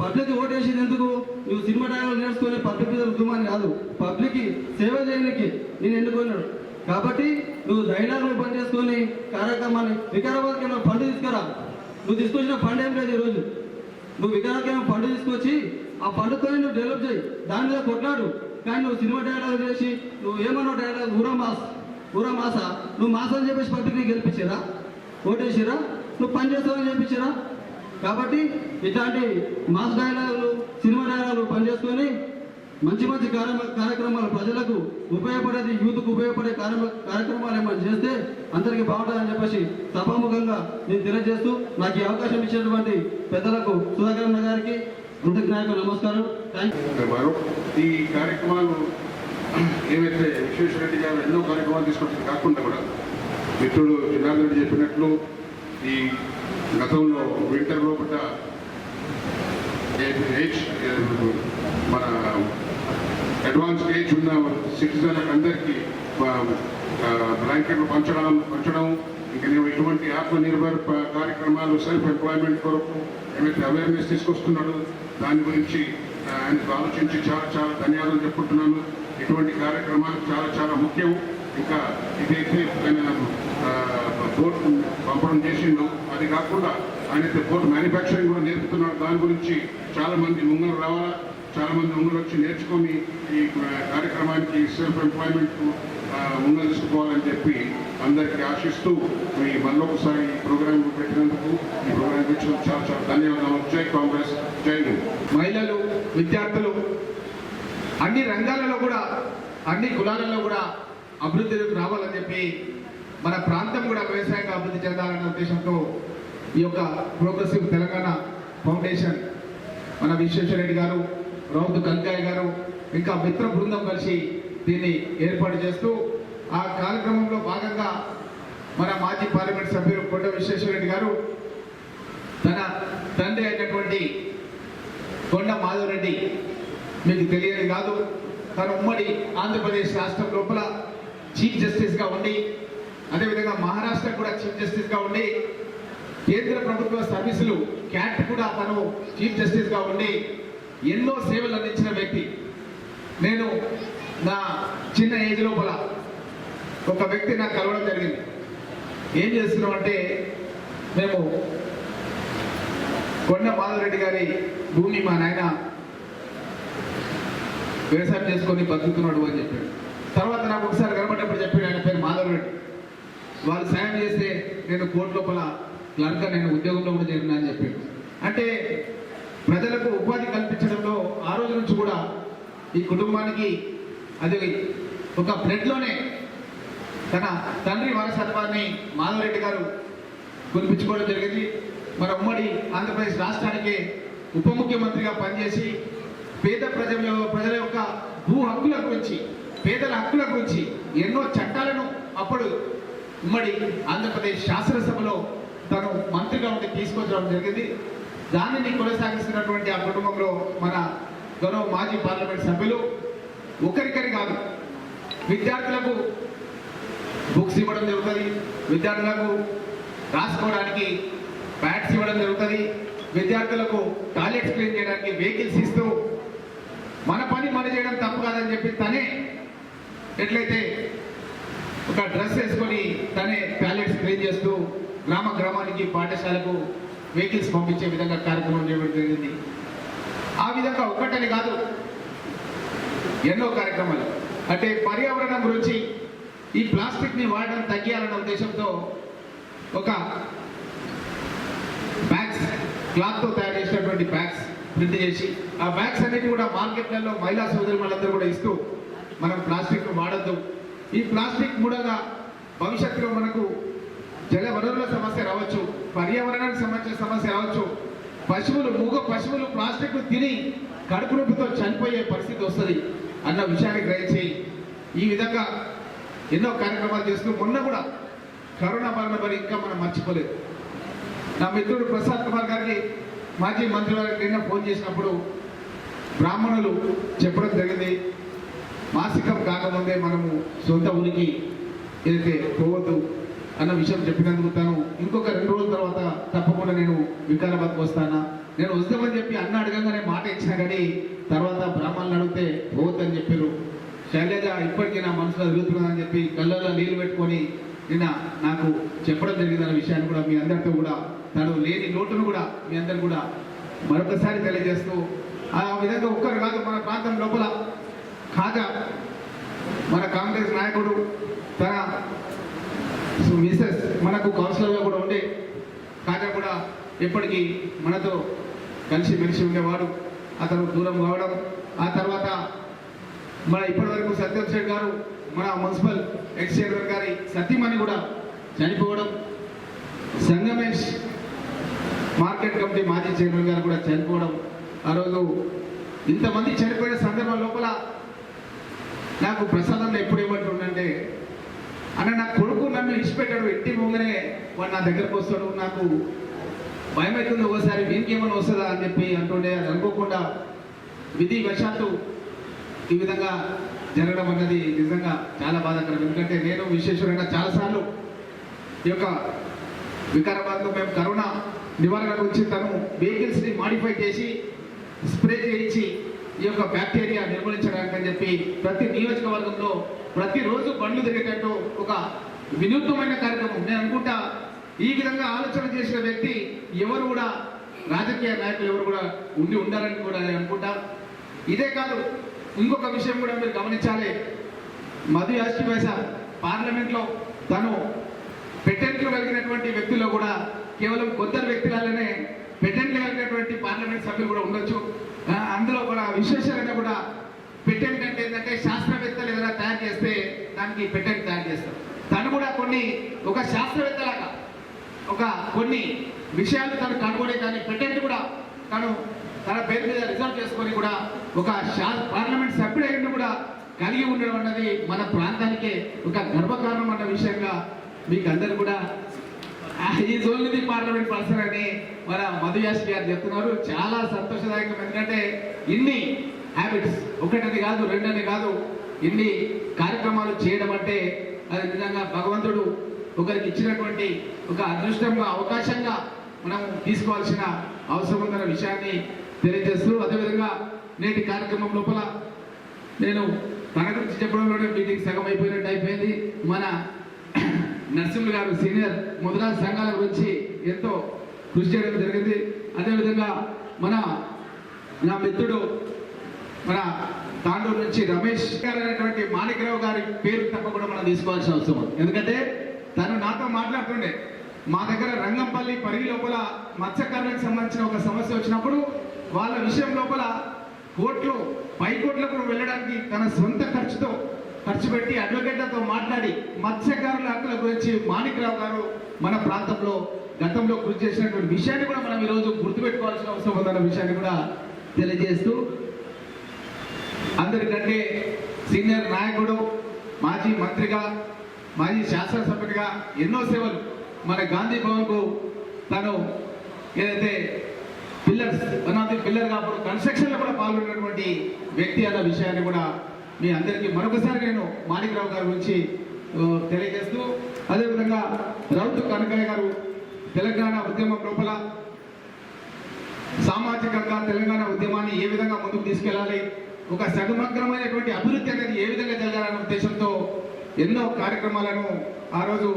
పబ్లిక్ ఓటేసేది ఎందుకు? నువ్వు సినిమా డైలాగులు నేర్చుకొని పబ్లిక్ మీద రుద్దుమని కాదు, పబ్లిక్కి సేవ చేయడానికి నేను ఎన్నుకున్నాడు. కాబట్టి నువ్వు డైలాగులు పని చేసుకొని కార్యక్రమాన్ని వికారాబాద్కి ఏమైనా ఫండ్ తీసుకురా. నువ్వు తీసుకొచ్చిన ఫండ్ ఏం లేదు. ఈరోజు నువ్వు వికారాబాద్కి ఏమైనా ఫండ్ తీసుకొచ్చి ఆ ఫండ్తో నువ్వు డెవలప్ చేయి, దాని మీద కొట్లాడు. కానీ నువ్వు సినిమా డైలాగ్ చేసి నువ్వు ఏమన్నావు డైలాగ్ ఊరా మాసా నువ్వు మాసా అని చెప్పేసి పబ్లిక్ని గెలిపించారా, ఓటేసిరా, నువ్వు పని చేస్తావని చెప్పించారా? కాబట్టి ఇట్లాంటి మాస్ డైలాగులు, సినిమా డైలాగులు పనిచేసుకొని మంచి కార్యక్రమాలు ప్రజలకు ఉపయోగపడేది, యూత్కు ఉపయోగపడే కార్యక్రమాలు ఏమైనా చేస్తే అందరికీ బాగుంటుందని చెప్పేసి సభాముఖంగా నేను తెలియజేస్తూ నాకు ఈ అవకాశం ఇచ్చినటువంటి పెద్దలకు సుధాకర్ గారికి కృతజ్ఞతలు, నమస్కారం. ఈ కార్యక్రమాలు ఏవైతే విశ్వేశ్వరరెడ్డి గారు ఎన్నో కార్యక్రమాలు తీసుకొచ్చింది కాకుండా కూడా మిత్రుడు జనార్దన్ రెడ్డి చెప్పినట్లు ఈ గతంలో వింటర్ లోపల మన అడ్వాన్స్ ఏజ్ ఉన్న సిటిజన్లకు అందరికీ బ్లాంకెట్లు పంచడం ఇంకా ఇటువంటి ఆత్మనిర్భర్ కార్యక్రమాలు, సెల్ఫ్ ఎంప్లాయ్మెంట్ కొరకు ఏమైతే అవేర్నెస్ తీసుకొస్తున్నాడో దాని గురించి ఆయనకు ఆలోచించి చాలా ధన్యవాదాలు చెప్పుకుంటున్నాను. ఇటువంటి కార్యక్రమాలు చాలా ముఖ్యం. ఇంకా ఇదైతే ఆయన బోట్ పంపడం చేసిండు, అది కాకుండా ఆయనైతే బోట్ మ్యానుఫ్యాక్చరింగ్ కూడా నేర్పుతున్నాడు. దాని గురించి చాలా మంది ముంగలు రావాలా, చాలా మంది ముంగలు వచ్చి నేర్చుకొని ఈ కార్యక్రమానికి సెల్ఫ్ ఎంప్లాయ్మెంట్ ముంగలు తీసుకోవాలని చెప్పి అందరికీ ఆశిస్తూ మీ మళ్ళీ ఒకసారి ఈ ప్రోగ్రాం పెట్టినందుకు, ఈ ప్రోగ్రాం పెట్టినందుకు చాలా ధన్యవాదాలు. జై కాంగ్రెస్, జై హింద్. మహిళలు, విద్యార్థులు అన్ని రంగాలలో కూడా, అన్ని కులాలలో కూడా అభివృద్ధిలోకి రావాలని చెప్పి, మన ప్రాంతం కూడా వ్యవసాయంగా అభివృద్ధి చెందాలనే ఉద్దేశంతో ఈ యొక్క ప్రోగ్రెసివ్ తెలంగాణ ఫౌండేషన్ మన విశ్వేశ్వరరెడ్డి గారు, రౌతు కల్కాయ్ గారు ఇంకా మిత్ర బృందం కలిసి దీన్ని ఏర్పాటు చేస్తూ, ఆ కార్యక్రమంలో భాగంగా మన మాజీ పార్లమెంట్ సభ్యులు కొండ విశ్వేశ్వరరెడ్డి గారు తన తండ్రి అయినటువంటి కొండ మాధవరెడ్డి, మీకు తెలియదు కాదు, తను ఉమ్మడి ఆంధ్రప్రదేశ్ రాష్ట్రం లోపల చీఫ్ జస్టిస్గా ఉండి, అదేవిధంగా మహారాష్ట్ర కూడా చీఫ్ జస్టిస్గా ఉండి, కేంద్ర ప్రభుత్వ సర్వీసులు క్యాట్ కూడా తను చీఫ్ జస్టిస్గా ఉండి ఎన్నో సేవలు అందించిన వ్యక్తి. నేను నా చిన్న ఏజ్ లోపల ఒక వ్యక్తి నాకు కలవడం జరిగింది. ఏం చేస్తున్నాం అంటే, మేము కొండ మాధవరెడ్డి గారి భూమి మా నాయన వ్యవసాయం చేసుకొని బతుకుతున్నాడు అని చెప్పాడు. తర్వాత నాకు ఒకసారి కనబడ్డప్పుడు చెప్పాడు, ఆయన పేరు మాధవరెడ్డి. వాళ్ళు సాయం చేస్తే నేను కోర్టు లోపల క్లర్క్గా నేను ఉద్యోగంలో కూడా చేరినా అని చెప్పాడు. అంటే ప్రజలకు ఉపాధి కల్పించడంలో ఆ రోజు నుంచి కూడా ఈ కుటుంబానికి అది ఒక బ్లడ్లోనే తన తండ్రి వారసత్వాన్ని మాధవరెడ్డి గారు గుర్తించుకోవడం జరిగింది. మన ఉమ్మడి ఆంధ్రప్రదేశ్ రాష్ట్రానికి ఉప ముఖ్యమంత్రిగా పనిచేసి పేద ప్రజల యొక్క భూ హక్కుల గురించి, పేదల హక్కుల గురించి ఎన్నో చట్టాలను అప్పుడు ఉమ్మడి ఆంధ్రప్రదేశ్ శాసనసభలో తను మంత్రిగా ఉండి తీసుకొచ్చడం జరిగింది. దానిని కొనసాగిస్తున్నటువంటి ఆ కుటుంబంలో మన గౌరవ మాజీ పార్లమెంట్ సభ్యులు ఒకరికరి కాదు, విద్యార్థులకు బుక్స్ ఇవ్వడం జరుగుతుంది, విద్యార్థులకు రాసుకోవడానికి ప్యాడ్స్ ఇవ్వడం జరుగుతుంది, విద్యార్థులకు టాయిలెట్స్ క్లీన్ చేయడానికి వెహికల్స్ ఇస్తూ, మన పని మన చేయడం తప్పు కాదని చెప్పి తనే ఎట్లయితే ఒక డ్రెస్ వేసుకొని తనే టాయిలెట్స్ క్లీన్ చేస్తూ గ్రామానికి పాఠశాలకు వెహికల్స్ పంపించే విధంగా కార్యక్రమం చేయడం జరిగింది. ఆ విధంగా ఒక్కటని కాదు, ఎన్నో కార్యక్రమాలు. అంటే పర్యావరణం గురించి ఈ ప్లాస్టిక్ని వాడడం తగ్గియాలన్న ఉద్దేశంతో ఒక బ్యాగ్స్, క్లాత్తో తయారు చేసినటువంటి బ్యాగ్స్ ప్రింట్ చేసి ఆ బ్యాగ్స్ అన్నిటి కూడా మార్కెట్లలో మహిళా సోదరులందరూ కూడా ఇస్తూ మనం ప్లాస్టిక్ వాడద్దు, ఈ ప్లాస్టిక్ మూలంగా భవిష్యత్తులో మనకు జల వనరుల సమస్య రావచ్చు, పర్యావరణానికి సంబంధించిన సమస్య రావచ్చు, మూగ పశువులు ప్లాస్టిక్ తిని కడుపు నొప్పితో చనిపోయే పరిస్థితి వస్తుంది అన్న విషయాన్ని గ్రహించి ఈ విధంగా ఎన్నో కార్యక్రమాలు చేస్తూ మొన్న కూడా కరోనా బారిన పడి ఇంకా మనం మర్చిపోలేదు. నా మిత్రుడు ప్రసాద్ కుమార్ గారికి మాజీ మంత్రి వారికి నిన్న ఫోన్ చేసినప్పుడు బ్రాహ్మణులు చెప్పడం జరిగింది, మాసికం కాకముందే మనము సొంత ఊరికి ఏదైతే పోవద్దు అన్న విషయం చెప్పినందుకు తను ఇంకొక 2 రోజుల తర్వాత తప్పకుండా నేను వికారాబాద్కి వస్తానా, నేను వస్తామని చెప్పి అన్న అడగంగానే మాట ఇచ్చినా కానీ తర్వాత బ్రాహ్మణులు అడిగితే పోవద్దని చెప్పారు. శైలజ ఇప్పటికీ నా మనసులో తిరుగుతున్నదని చెప్పి కళ్ళల్లో నీళ్లు పెట్టుకొని నిన్న నాకు చెప్పడం జరిగిందన్న విషయాన్ని కూడా మీ అందరితో కూడా తను లేని లోటును కూడా మీ అందరు కూడా మరొకసారి తెలియజేస్తూ, ఆ విధంగా ఒక్కరు కాదు మన ప్రాంతం లోపల కాగా మన కాంగ్రెస్ నాయకుడు తన మిసెస్ మనకు కౌన్సిలర్గా కూడా ఉండే కాగా కూడా ఎప్పటికీ మనతో కలిసి మెలిసి ఉండేవాడు. అతను దూరం కావడం, ఆ తర్వాత మన ఇప్పటివరకు సత్యం శెట్టి గారు మన మున్సిపల్ ఎక్స్ చైర్మన్ గారి సతీమణి కూడా చనిపోవడం, సంగమేష్ మార్కెట్ కమిటీ మాజీ చైర్మన్ గారు కూడా చనిపోవడం, ఆ రోజు ఇంతమంది చనిపోయిన సందర్భం లోపల నాకు ప్రసాదం ఎప్పుడు ఏమంటుండంటే, అన్న నా కొడుకు నన్ను ఇచ్చిపెట్టాడు, ఎట్టి ముంగనే వాడు నా దగ్గరకు వస్తాడు, నాకు భయం అవుతుంది ఒకసారి వీనికి ఏమైనా వస్తుందా అని చెప్పి అంటుండే. అది అనుకోకుండా విధి వశాత్తు ఈ విధంగా జరగడం అన్నది నిజంగా చాలా బాధాకరం. ఎందుకంటే నేను విశేషంగా చాలాసార్లు ఈ యొక్క వికారాబాద్లో మేము కరోనా నివారణ గురించి తను వెహికల్స్ని మాడిఫై చేసి స్ప్రే చేయించి ఈ యొక్క బ్యాక్టీరియా నిర్మూలించడానికి అని చెప్పి ప్రతి నియోజకవర్గంలో ప్రతిరోజు బండ్లు తిరిగేటట్టు ఒక వినూత్నమైన కార్యక్రమం. నేను అనుకుంటా ఈ విధంగా ఆలోచన చేసిన వ్యక్తి ఎవరు కూడా రాజకీయ నాయకులు ఎవరు కూడా ఉండాలని కూడా నేను అనుకుంటా. ఇదే కాదు, ఇంకొక విషయం కూడా మీరు గమనించాలి. మధు యాష్టివేస పార్లమెంట్లో తను పెటెంట్లు కలిగినటువంటి వ్యక్తుల్లో కూడా కేవలం కొందరు వ్యక్తులనే పెటెంట్లు కలిగినటువంటి పార్లమెంట్ సభ్యులు కూడా ఉండొచ్చు. అందులో కూడా విశేషంగా కూడా పెటెంట్ అంటే ఏంటంటే శాస్త్రవేత్తలు ఏదైనా తయారు చేస్తే దానికి పెటెంట్ తయారు చేస్తారు. తను కూడా ఒక శాస్త్రవేత్తలాగా కొన్ని విషయాలు తను కనుగొనే దాన్ని పెటెంట్ కూడా తన పేరు మీద రిజర్వ్ చేసుకొని కూడా ఒక పార్లమెంట్ సభ్యుడైన కూడా కలిగి ఉండడం అన్నది మన ప్రాంతానికే ఒక గర్వకారణం అన్న విషయంగా మీకు అందరు కూడా is only the parliament person అని మన మధు యాష్ గారు చెప్తున్నారు. చాలా సంతోషదాయకం. ఎందుకంటే ఇన్ని హ్యాబిట్స్, ఒకటని కాదు రెండని కాదు, ఇన్ని కార్యక్రమాలు చేయడం అంటే అది నిజంగా భగవంతుడు ఒకరికి ఇచ్చినటువంటి ఒక అదృష్టంగా అవకాశంగా మనం తీసుకోవాల్సిన అవసరం ఉందన్న విషయాన్ని తెలియజేస్తూ, అదేవిధంగా నేటి కార్యక్రమం లోపల నేను తన గురించి చెప్పడంలోనే మీటింగ్ సగం అయిపోయినట్టు అయిపోయింది. మన నరసింహులు గారు సీనియర్ ముద్రాజ్ సంఘాల గురించి ఎంతో కృషి చేయడం జరిగింది. అదేవిధంగా నా మిత్రుడు మన తాండూరు నుంచి రమేష్ గారు అనేటువంటి మాణిక్రావు గారి పేరు తప్పకుండా మనం తీసుకోవాల్సిన అవసరం. ఎందుకంటే తను నాతో మాట్లాడుతుండే, మా దగ్గర రంగంపల్లి పరిగి లోపల మత్స్యకారులకు సంబంధించిన ఒక సమస్య వచ్చినప్పుడు వాళ్ళ విషయం లోపల పై కోట్లకు వెళ్ళడానికి తన సొంత ఖర్చు పెట్టి అడ్వకేట్లతో మాట్లాడి మత్స్యకారుల హక్కుల గురించి మాణిక్రావు గారు మన ప్రాంతంలో గతంలో కృషి చేసినటువంటి విషయాన్ని కూడా మనం ఈరోజు గుర్తుపెట్టుకోవాల్సిన అవసరం ఉందన్న విషయాన్ని కూడా తెలియజేస్తూ, అందరికంటే సీనియర్ నాయకుడు, మాజీ మంత్రిగా, మాజీ శాసనసభ్యుడిగా ఎన్నో సేవలు మన గాంధీ భవన్కు తను ఏదైతే పిల్లర్ కాప్పుడు కన్స్ట్రక్షన్లో కూడా పాల్గొన్నటువంటి వ్యక్తి అన్న విషయాన్ని కూడా మీ అందరికీ మరొకసారి నేను మాణిక్రావు గారి గురించి తెలియజేస్తూ, అదేవిధంగా రౌతు కనకయ్య గారు తెలంగాణ ఉద్యమం లోపల సామాజికంగా తెలంగాణ ఉద్యమాన్ని ఏ విధంగా ముందుకు తీసుకెళ్లాలి, ఒక సగమగ్రమైనటువంటి అభివృద్ధి అనేది ఏ విధంగా జరగాలన్న ఉద్దేశంతో ఎన్నో కార్యక్రమాలను ఆ రోజు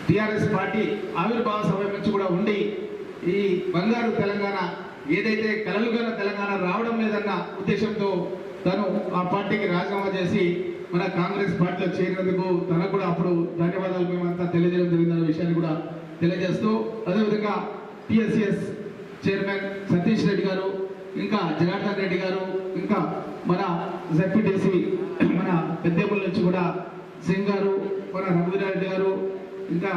టిఆర్ఎస్ పార్టీ ఆవిర్భావ సభ నుంచి కూడా ఉండి ఈ బంగారు తెలంగాణ ఏదైతే కలలుగల తెలంగాణ రావడం లేదన్న ఉద్దేశంతో తను ఆ పార్టీకి రాజీనామా చేసి మన కాంగ్రెస్ పార్టీలో చేరినందుకు తనకు కూడా అప్పుడు ధన్యవాదాలు మేమంతా తెలియజేయడం జరిగిందన్న విషయాన్ని కూడా తెలియజేస్తూ, అదేవిధంగా టిఎస్సిఎస్ చైర్మన్ సతీష్ రెడ్డి గారు, ఇంకా జనార్దన్ రెడ్డి గారు, ఇంకా మన జెడ్పీటీసీ మన పెద్దేపల్లి నుంచి కూడా సింగ్ గారు, మన రఘువీరారెడ్డి గారు, ఇంకా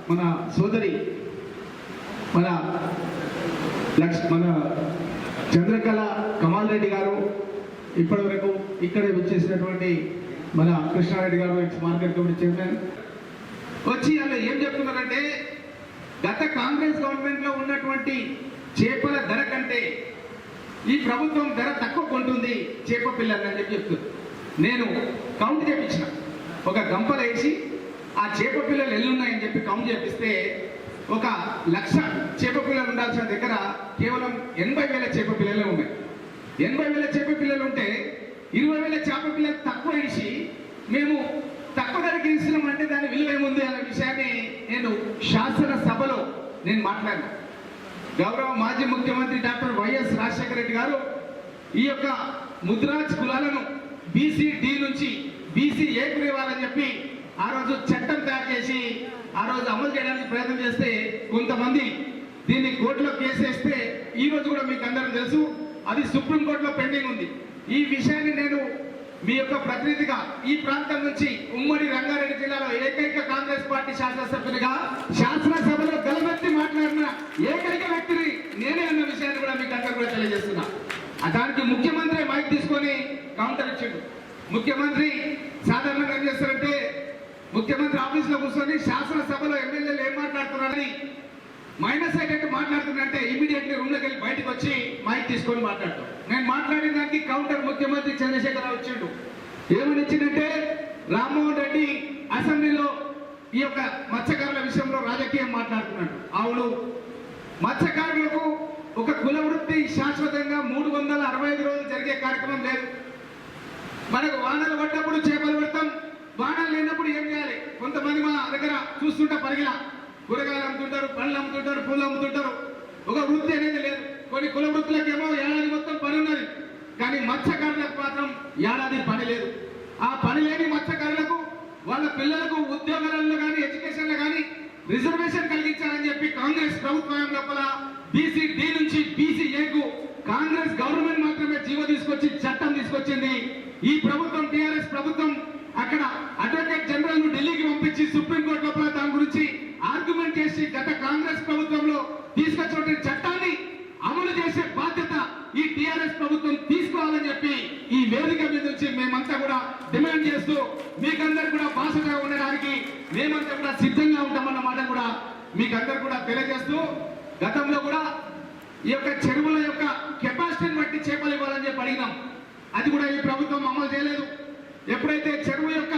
మన సోదరి మన చంద్రకళ కమాల్ రెడ్డి గారు, ఇప్పటి వరకు ఇక్కడ వచ్చేసినటువంటి మన కృష్ణారెడ్డి గారు ఎక్స్ మార్కెట్ కమిటీ చైర్మన్ వచ్చి అలా ఏం చెప్తున్నారంటే గత కాంగ్రెస్ గవర్నమెంట్లో ఉన్నటువంటి చేపల ధర కంటే ఈ ప్రభుత్వం ధర తక్కువ కొంటుంది చేప పిల్లలు అని చెప్పి చెప్తుంది. నేను కౌంట్ చేపించిన, ఒక గంపలు వేసి ఆ చేప పిల్లలు ఎల్లున్నాయని చెప్పి కౌంట్ చేపిస్తే 1,00,000 చేప పిల్లలు ఉండాల్సిన దగ్గర కేవలం 80,000 చేప పిల్లలే ఉన్నాయి. 80,000 చేప పిల్లలు ఉంటే 20,000 చేప పిల్లలు తక్కువ వేసి మేము తక్కువ ధరకి ఇస్తున్నాం అంటే దాని విలువ ఏముంది అనే విషయాన్ని నేను శాసనసభలో నేను మాట్లాడినా. గౌరవ మాజీ ముఖ్యమంత్రి డాక్టర్ వైఎస్ రాజశేఖర రెడ్డి గారు ఈ యొక్క ముద్రాజ్ కులాలను బీసీ డి నుంచి బీసీ ఏకు ఇవ్వాలని చెప్పి ఆ రోజు చట్టం తయారు చేసి ఆ రోజు అమలు చేయడానికి ప్రయత్నం చేస్తే కొంతమంది దీన్ని కోర్టులో కేసు వేస్తే ఈ రోజు కూడా మీకు అందరం తెలుసు అది సుప్రీంకోర్టులో పెండింగ్ ఉంది. ఈ విషయాన్ని నేను మీ యొక్క ప్రతినిధిగా ఈ ప్రాంతం నుంచి ఉమ్మడి రంగారెడ్డి జిల్లాలో ఏకైక కాంగ్రెస్ పార్టీ శాసనసభ్యునిగా శాసనసభలో గలమెత్తి మాట్లాడిన ఏకైక వ్యక్తిని నేనే అన్న విషయాన్ని కూడా మీకు అందరూ కూడా తెలియజేస్తున్నా. దానికి ముఖ్యమంత్రి మైక్ తీసుకొని కౌంటర్ ఇచ్చిండు. ముఖ్యమంత్రి సాధారణంగా ఏం చేస్తారంటే ముఖ్యమంత్రి ఆఫీస్లో కూర్చొని శాసనసభలో ఎమ్మెల్యేలు ఏం మాట్లాడుతున్నారని మైనస్ అయ్యేటట్టు మాట్లాడుతున్నారంటే ఇమీడియట్లీ రూమ్లోకి వెళ్ళి బయటకు వచ్చి మైక్ తీసుకొని మాట్లాడతాం. నేను మాట్లాడిన దానికి కౌంటర్ ముఖ్యమంత్రి చంద్రశేఖరరావు ఇచ్చిండు. ఏమని ఇచ్చిందంటే రామ్మోహన్ రెడ్డి అసెంబ్లీలో ఈ యొక్క మత్స్యకారుల విషయంలో రాజకీయం మాట్లాడుతున్నాడు. అవును, మత్స్యకారులకు ఒక కుల వృత్తి శాశ్వతంగా 365 రోజులు జరిగే కార్యక్రమం లేదు. మనకు వానలు పడ్డప్పుడు చేపలు పడతాం, వానలు లేనప్పుడు ఏం చేయాలి? కొంతమంది మా దగ్గర చూస్తుంటే పరిగిలా కూరగాయలు అమ్ముతుంటారు, పండ్లు అమ్ముతుంటారు, పూలు అమ్ముతుంటారు. ఒక వృత్తి అనేది లేదు. కొన్ని కుల వృత్తులకేమో ఏడాది మొత్తం పని ఉన్నది, కానీ మత్స్యకారులకు మాత్రం ఏడాది పని లేదు. ఆ పని లేని మత్స్యకారులకు వాళ్ళ పిల్లలకు ఉద్యోగాలలో కానీ ఎడ్యుకేషన్లో కానీ రిజర్వేషన్ కలిగించాలని చెప్పి కాంగ్రెస్ ప్రభుత్వం లోపల బీసీ డి నుంచి బీసీ ఏకు కాంగ్రెస్ గవర్నమెంట్ మాత్రమే జీవో తీసుకొచ్చి చట్టం తీసుకొచ్చింది. ఈ ప్రభుత్వం టీఆర్ఎస్ ప్రభుత్వం అక్కడ అడ్వకేట్ జనరల్ ను ఢిల్లీకి పంపించి సుప్రీంకోర్టు లోపల దాని గురించి ఆర్గ్యుమెంట్ చేసి గత కాంగ్రెస్ ప్రభుత్వంలో తీసుకొచ్చిన చట్టాన్ని అమలు చేసే బాధ్యత ఈ టీఆర్ఎస్ ప్రభుత్వం తీసుకోవాలని చెప్పి ఈ వేదిక మీద నుంచి మేమంతా కూడా డిమాండ్ చేస్తూ మీకందరూ కూడా భాషగా ఉండడానికి మేమంతా కూడా సిద్ధంగా ఉంటామన్న మాట కూడా మీకందరూ కూడా తెలియజేస్తూ గతంలో కూడా ఈ యొక్క చెరువుల యొక్క కెపాసిటీని బట్టి చేపలు ఇవ్వాలని చెప్పి అడిగినాం. అది కూడా ఈ ప్రభుత్వం అమలు చేయలేదు. ఎప్పుడైతే చెరువు యొక్క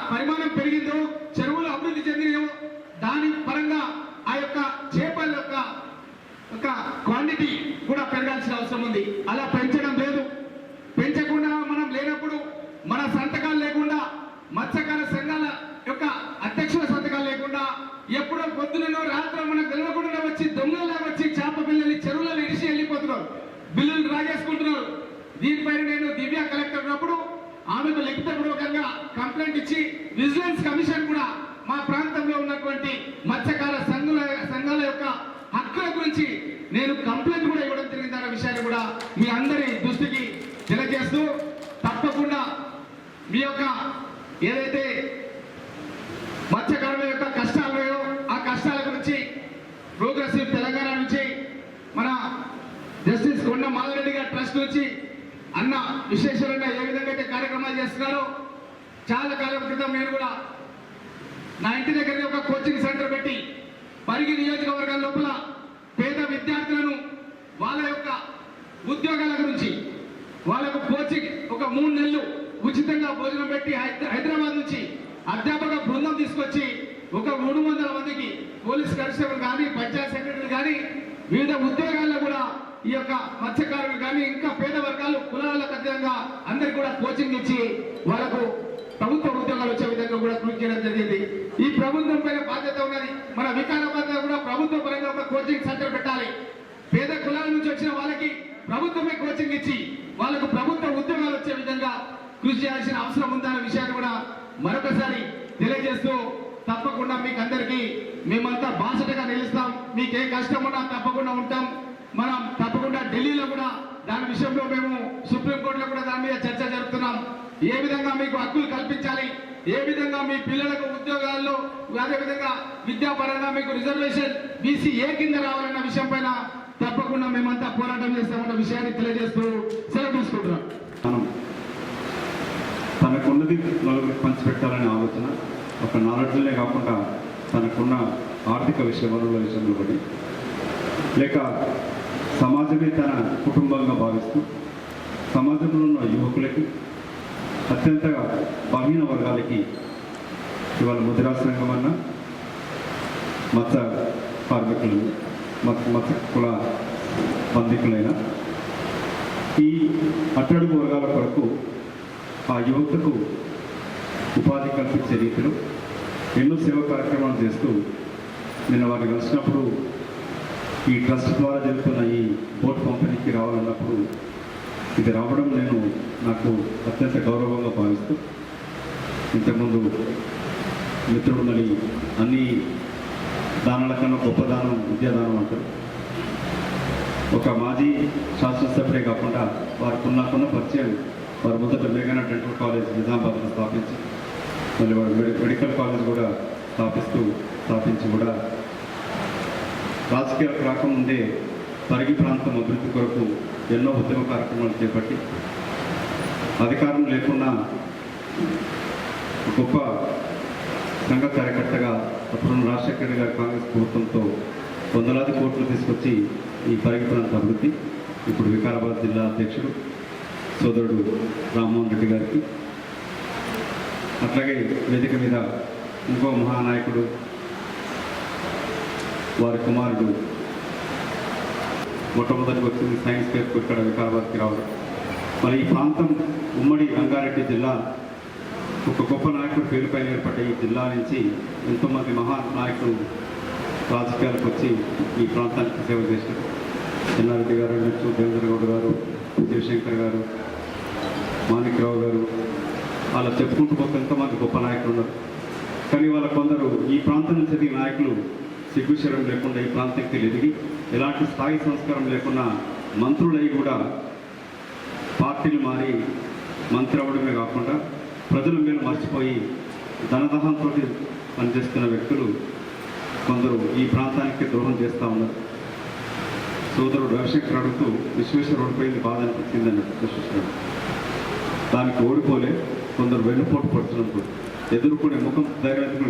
పరిమాణం పెరిగిందో, చెరువులు అభివృద్ధి చెందినో దాని పరంగా ఆ యొక్క చేపల యొక్క క్వాంటిటీ కూడా పెరగాల్సిన అవసరం ఉంది. అలా పెంచడం లేదు. పెంచకుండా మనం లేనప్పుడు మన సంతకాలు లేకుండా మత్స్యకార సంఘాల యొక్క అధ్యక్షుల సంతకాలు లేకుండా ఎప్పుడో పొద్దునో రాత్రి మనకు తెలియకుండా వచ్చి దొంగల్లా వచ్చి చేప పిల్లల్ని చెరువులలో ఇడిచి వెళ్ళిపోతున్నారు, బిల్లులు రాజేసుకుంటున్నారు. దీనిపైన నేను దివ్య కలెక్టర్ ఉన్నప్పుడు ఆమెకు లిఖితపూర్వకంగా కంప్లైంట్ ఇచ్చి విజిలెన్స్ కమిషన్ కూడా మా ప్రాంతంలో ఉన్నటువంటి మత్స్యకార సంఘాల యొక్క హక్కుల గురించి నేను కంప్లైంట్ కూడా ఇవ్వడం జరిగిందన్న విషయాన్ని కూడా మీ అందరి దృష్టికి తెలియజేస్తూ తప్పకుండా మీ యొక్క ఏదైతే మత్స్యకారుల యొక్క కష్టాలు ఆ కష్టాల గురించి ప్రోగ్రెసివ్ తెలంగాణ నుంచి మన జస్టిస్ కొండ మాధవరెడ్డి గారి ట్రస్ట్ నుంచి అన్న విశ్వేశ్వరన్న ఏ విధంగా అయితే కార్యక్రమాలు చేస్తున్నారో చాలా కాలం క్రితం నేను కూడా నా ఇంటి దగ్గర ఒక కోచింగ్ సెంటర్ పెట్టి పరిగి నియోజకవర్గాల లోపల పేద విద్యార్థులను వాళ్ళ యొక్క ఉద్యోగాల గురించి వాళ్ళకు కోచింగ్ ఒక 3 నెలలు ఉచితంగా భోజనం పెట్టి హైదరాబాద్ నుంచి అధ్యాపక బృందం తీసుకొచ్చి ఒక 300 మందికి పోలీస్ కానిస్టేబుల్ కానీ పంచాయత్ సెక్రటరీ కానీ వివిధ ఉద్యోగాల్లో కూడా ఈ యొక్క మత్స్యకారులు కానీ ఇంకా పేద వర్గాలు కులాలకు అతీతంగా అందరికి కూడా కోచింగ్ ఇచ్చి వాళ్ళకు ప్రభుత్వ ఉద్యోగాలు వచ్చే విధంగా కూడా కృషి చేయడం జరిగింది. ఈ ప్రభుత్వం పైన బాధ్యత ఉన్నది. మన వికారాబాద్ లో కూడా ప్రభుత్వ పరంగా ఒక కోచింగ్ సెంటర్ పెట్టాలి. పేద కులాల నుంచి వచ్చిన వాళ్ళకి ప్రభుత్వమే కోచింగ్ ఇచ్చి వాళ్ళకు ప్రభుత్వ ఉద్యోగాలు వచ్చే విధంగా కృషి చేయాల్సిన అవసరం ఉందన్న విషయాన్ని కూడా మరొకసారి తెలియజేస్తూ తప్పకుండా మీకు అందరికీ మేమంతా బాసటగా నిలుస్తాం. మీకు ఏ కష్టం ఉన్నా తప్పకుండా ఉంటాం. మనం తప్పకుండా ఢిల్లీలో కూడా దాని విషయంలో మేము సుప్రీంకోర్టులో కూడా దాని మీద చర్చ జరుపుతున్నాం. ఏ విధంగా మీకు హక్కులు కల్పించాలి, ఏ విధంగా మీ పిల్లలకు ఉద్యోగాల్లో అదేవిధంగా విద్యాపరంగా మీకు రిజర్వేషన్ బీసీ ఏ కింద రావాలన్న విషయం పైన తప్పకుండా మేమంతా పోరాటం చేస్తామన్న విషయాన్ని తెలియజేస్తూ సెలవు తీసుకుంటున్నాం. నలుగురికి పంచిపెట్టాలనే ఆలోచన ఒక నాలెడ్జ్లే కాకుండా తనకున్న ఆర్థిక వనరుల విషయంలో బట్టి లేక సమాజమే తన కుటుంబంగా భావిస్తూ సమాజంలో ఉన్న యువకులకి అత్యంత బలహీన వర్గాలకి ఇవాళ ముదిరాజ్ సంఘం అన్న మత్స్య కార్మికులు మత్స్య కుల బంధికులైన ఈ అట్టడుగు వర్గాల కొరకు ఆ యువతకు ఉపాధి కల్పించే రీతిలో ఎన్నో సేవా కార్యక్రమాలు చేస్తూ నిన్న వారిని కలిసినప్పుడు ఈ ట్రస్ట్ ద్వారా జరుగుతున్న ఈ బోట్ కంపెనీకి రావాలన్నప్పుడు ఇది రావడం నాకు అత్యంత గౌరవంగా భావిస్తూ ఇంతకుముందు మిత్రుడు మరి అన్ని దానాల కన్నా గొప్ప దానం విద్యాదానం అంటారు. ఒక మాజీ శాసనసభ్యుడే కాకుండా వారికి నాకున్న పరిచయం వారు మొదట మేఘనా డెంటల్ కాలేజ్ నిజామాబాద్లో స్థాపించి మళ్ళీ వారు మెడికల్ కాలేజ్ కూడా స్థాపించి కూడా రాజకీయాలకు రాకముందే పరిగి ప్రాంతం అభివృద్ధి కొరకు ఎన్నో ఉద్యమ కార్యక్రమాలు చేపట్టి అధికారం లేకున్నా గొప్ప సంఘ కార్యకర్తగా అప్పుడున్న రాజశేఖర గారి కాంగ్రెస్ ప్రభుత్వంతో వందలాది కోట్లు తీసుకొచ్చి ఈ పరిగి ప్రాంత అభివృద్ధి ఇప్పుడు వికారాబాద్ జిల్లా అధ్యక్షుడు సోదరుడు రామ్మోహన్ రెడ్డి గారికి అట్లాగే వేదిక మీద ఇంకో మహానాయకుడు వారి కుమారుడు మొట్టమొదటికి వచ్చింది సైన్స్ ఫేర్కు ఇక్కడ వికారాబాద్కి రావడం. మరి ఈ ప్రాంతం ఉమ్మడి రంగారెడ్డి జిల్లా ఒక గొప్ప నాయకుడు పేరుపైన ఏర్పడ్డ ఈ జిల్లా నుంచి ఎంతోమంది మహానాయకులు రాజకీయాలకు వచ్చి ఈ ప్రాంతానికి సేవ చేశారు. చెన్నారెడ్డి గారు, దేవేంద్ర గౌడ్ గారు, శివశంకర్ గారు, మాణిక్రావు గారు, అలా చెప్పుకుంటూ పోతే ఎంతోమంది గొప్ప నాయకులు ఉన్నారు. కానీ వాళ్ళ కొందరు ఈ ప్రాంతం నుంచి నాయకులు సిగ్గుశరం లేకుండా ఈ ప్రాంతానికి ఎదిగి ఎలాంటి స్థాయి సంస్కారం లేకుండా మంత్రులై కూడా పార్టీలు మారి మంత్రి అవ్వడమే కాకుండా ప్రజల మీద మర్చిపోయి ధనదహంతో పనిచేస్తున్న వ్యక్తులు కొందరు ఈ ప్రాంతానికి ద్రోహం చేస్తూ ఉన్నారు. సోదరుడు రవిశంకర్ అడుగుతూ విశ్వేశ్వర ఓడిపోయింది బాధ అనిపించిందని విశ్వేశ్వరుడు దానికి ఓడిపోలే కొందరు వెన్నుపోటు పడుతున్నప్పుడు ఎదుర్కొనే ముఖం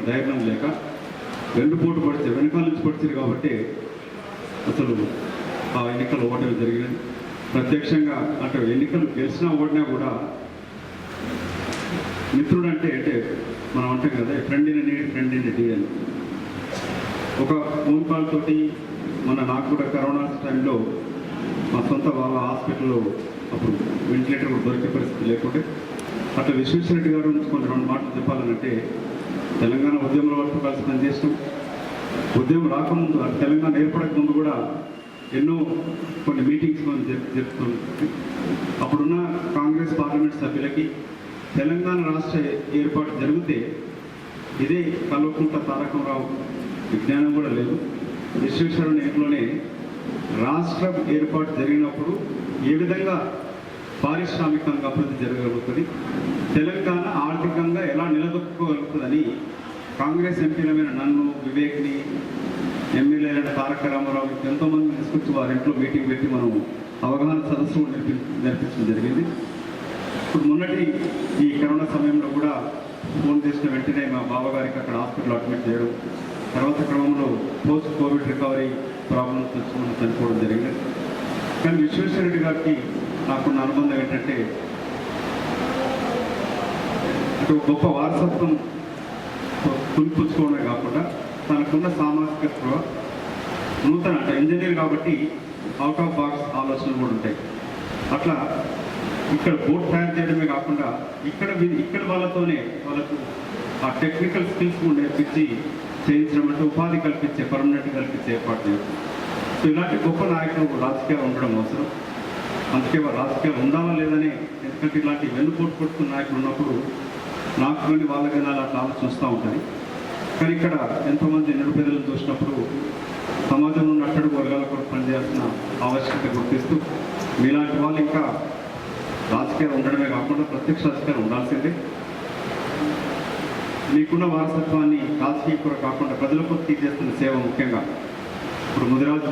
ధైర్యం లేక వెన్నుపోటు పడితే వెనుకాల నుంచి పడిచారు కాబట్టి అసలు ఆ ఎన్నికలు ఓటమి జరిగినది. ప్రత్యక్షంగా అంటే ఎన్నికలు గెలిచినా ఓడినా కూడా మిత్రుడు అంటే మనం అంటాం కదా friend in need friend indeed అని. ఒక ఫోన్ కాల్ తోటి నాకు కూడా కరోనా టైంలో మా సొంత వాళ్ళ హాస్పిటల్లో అప్పుడు వెంటిలేటర్ కూడా దొరికే పరిస్థితి లేకుంటే అట్లా విశ్వేశ్వరరెడ్డి గారు నుంచి కొన్ని రెండు మాటలు చెప్పాలనంటే తెలంగాణ ఉద్యమంలో వరకు కలిసి పనిచేస్తాం. ఉద్యమం రాకముందు అంటే తెలంగాణ ఏర్పడక ముందు కూడా ఎన్నో కొన్ని మీటింగ్స్ మనం జరుపుతుంది. అప్పుడున్న కాంగ్రెస్ పార్లమెంట్ సభ్యులకి తెలంగాణ రాష్ట్ర ఏర్పాటు జరిగితే ఇదే కల్వకుంట్ల తారకరావు విజ్ఞానం కూడా లేదు. విశ్వేశ్వరుని ఇంట్లోనే రాష్ట్రం ఏర్పాటు జరిగినప్పుడు ఏ విధంగా పారిశ్రామికంగా అభివృద్ధి జరగగలుగుతుంది, తెలంగాణ ఆర్థికంగా ఎలా నిలదొక్కుకోగలుగుతుందని కాంగ్రెస్ ఎంపీలమైన నన్ను, వివేక్ని, ఎమ్మెల్యేలైన తారక రామారావు ఎంతోమంది తీసుకొచ్చి వారి ఇంట్లో మీటింగ్ పెట్టి మనం అవగాహన సదస్సు జరిపించడం జరిగింది. ఇప్పుడు మొన్నటి ఈ కరోనా సమయంలో కూడా ఫోన్ చేసిన వెంటనే మా బావగారికి అక్కడ హాస్పిటల్ అడ్మిట్ చేయడం, తర్వాత క్రమంలో పోస్ట్ కోవిడ్ రికవరీ ప్రాబ్లమ్స్ తెచ్చుకుని చనిపోవడం జరిగింది. కానీ విశ్వేశ్వరరెడ్డి గారికి నాకున్న అనుబంధం ఏంటంటే అటు గొప్ప వారసత్వం పులిపుచ్చుకోవడమే కాకుండా తనకున్న సామాజిక స్పృహ నూతన అంటే ఇంజనీర్ కాబట్టి అవుట్ ఆఫ్ బాక్స్ ఆలోచనలు కూడా ఉంటాయి. అట్లా ఇక్కడ బోట్ తయారు చేయడమే కాకుండా ఇక్కడ వాళ్ళతోనే వాళ్ళకు ఆ టెక్నికల్ స్కిల్స్ కూడా నేర్పించి చేయించడం అంటే ఉపాధి కల్పించే పర్మనెంట్ కల్పించే ఏర్పాటు చేయడం. సో ఇలాంటి గొప్ప నాయకులు రాజకీయాలు ఉండడం అవసరం. అందుకే వారు రాజకీయాలు ఉండాలా లేదని, ఎందుకంటే ఇలాంటి వెన్నుపోటు కొట్టుకున్న నాయకులు ఉన్నప్పుడు నాకు కానీ వాళ్ళకి అలా ఆలోచన వస్తూ ఉంటుంది. కానీ ఇక్కడ ఎంతోమంది నిరుపేదలను చూసినప్పుడు సమాజంలో ఉన్న అట్టడుగు వర్గాల కొరకు పనిచేయాల్సిన ఆవశ్యకత గుర్తిస్తూ మీలాంటి వాళ్ళు ఇంకా రాజకీయాలు ఉండడమే కాకుండా ప్రత్యక్ష రాజకీయాలు ఉండాల్సిందే. మీకున్న వారసత్వాన్ని రాజకీయ కూడా కాకుండా ప్రజలకు తీసేస్తున్న సేవ ముఖ్యంగా ఇప్పుడు ముదిరాజు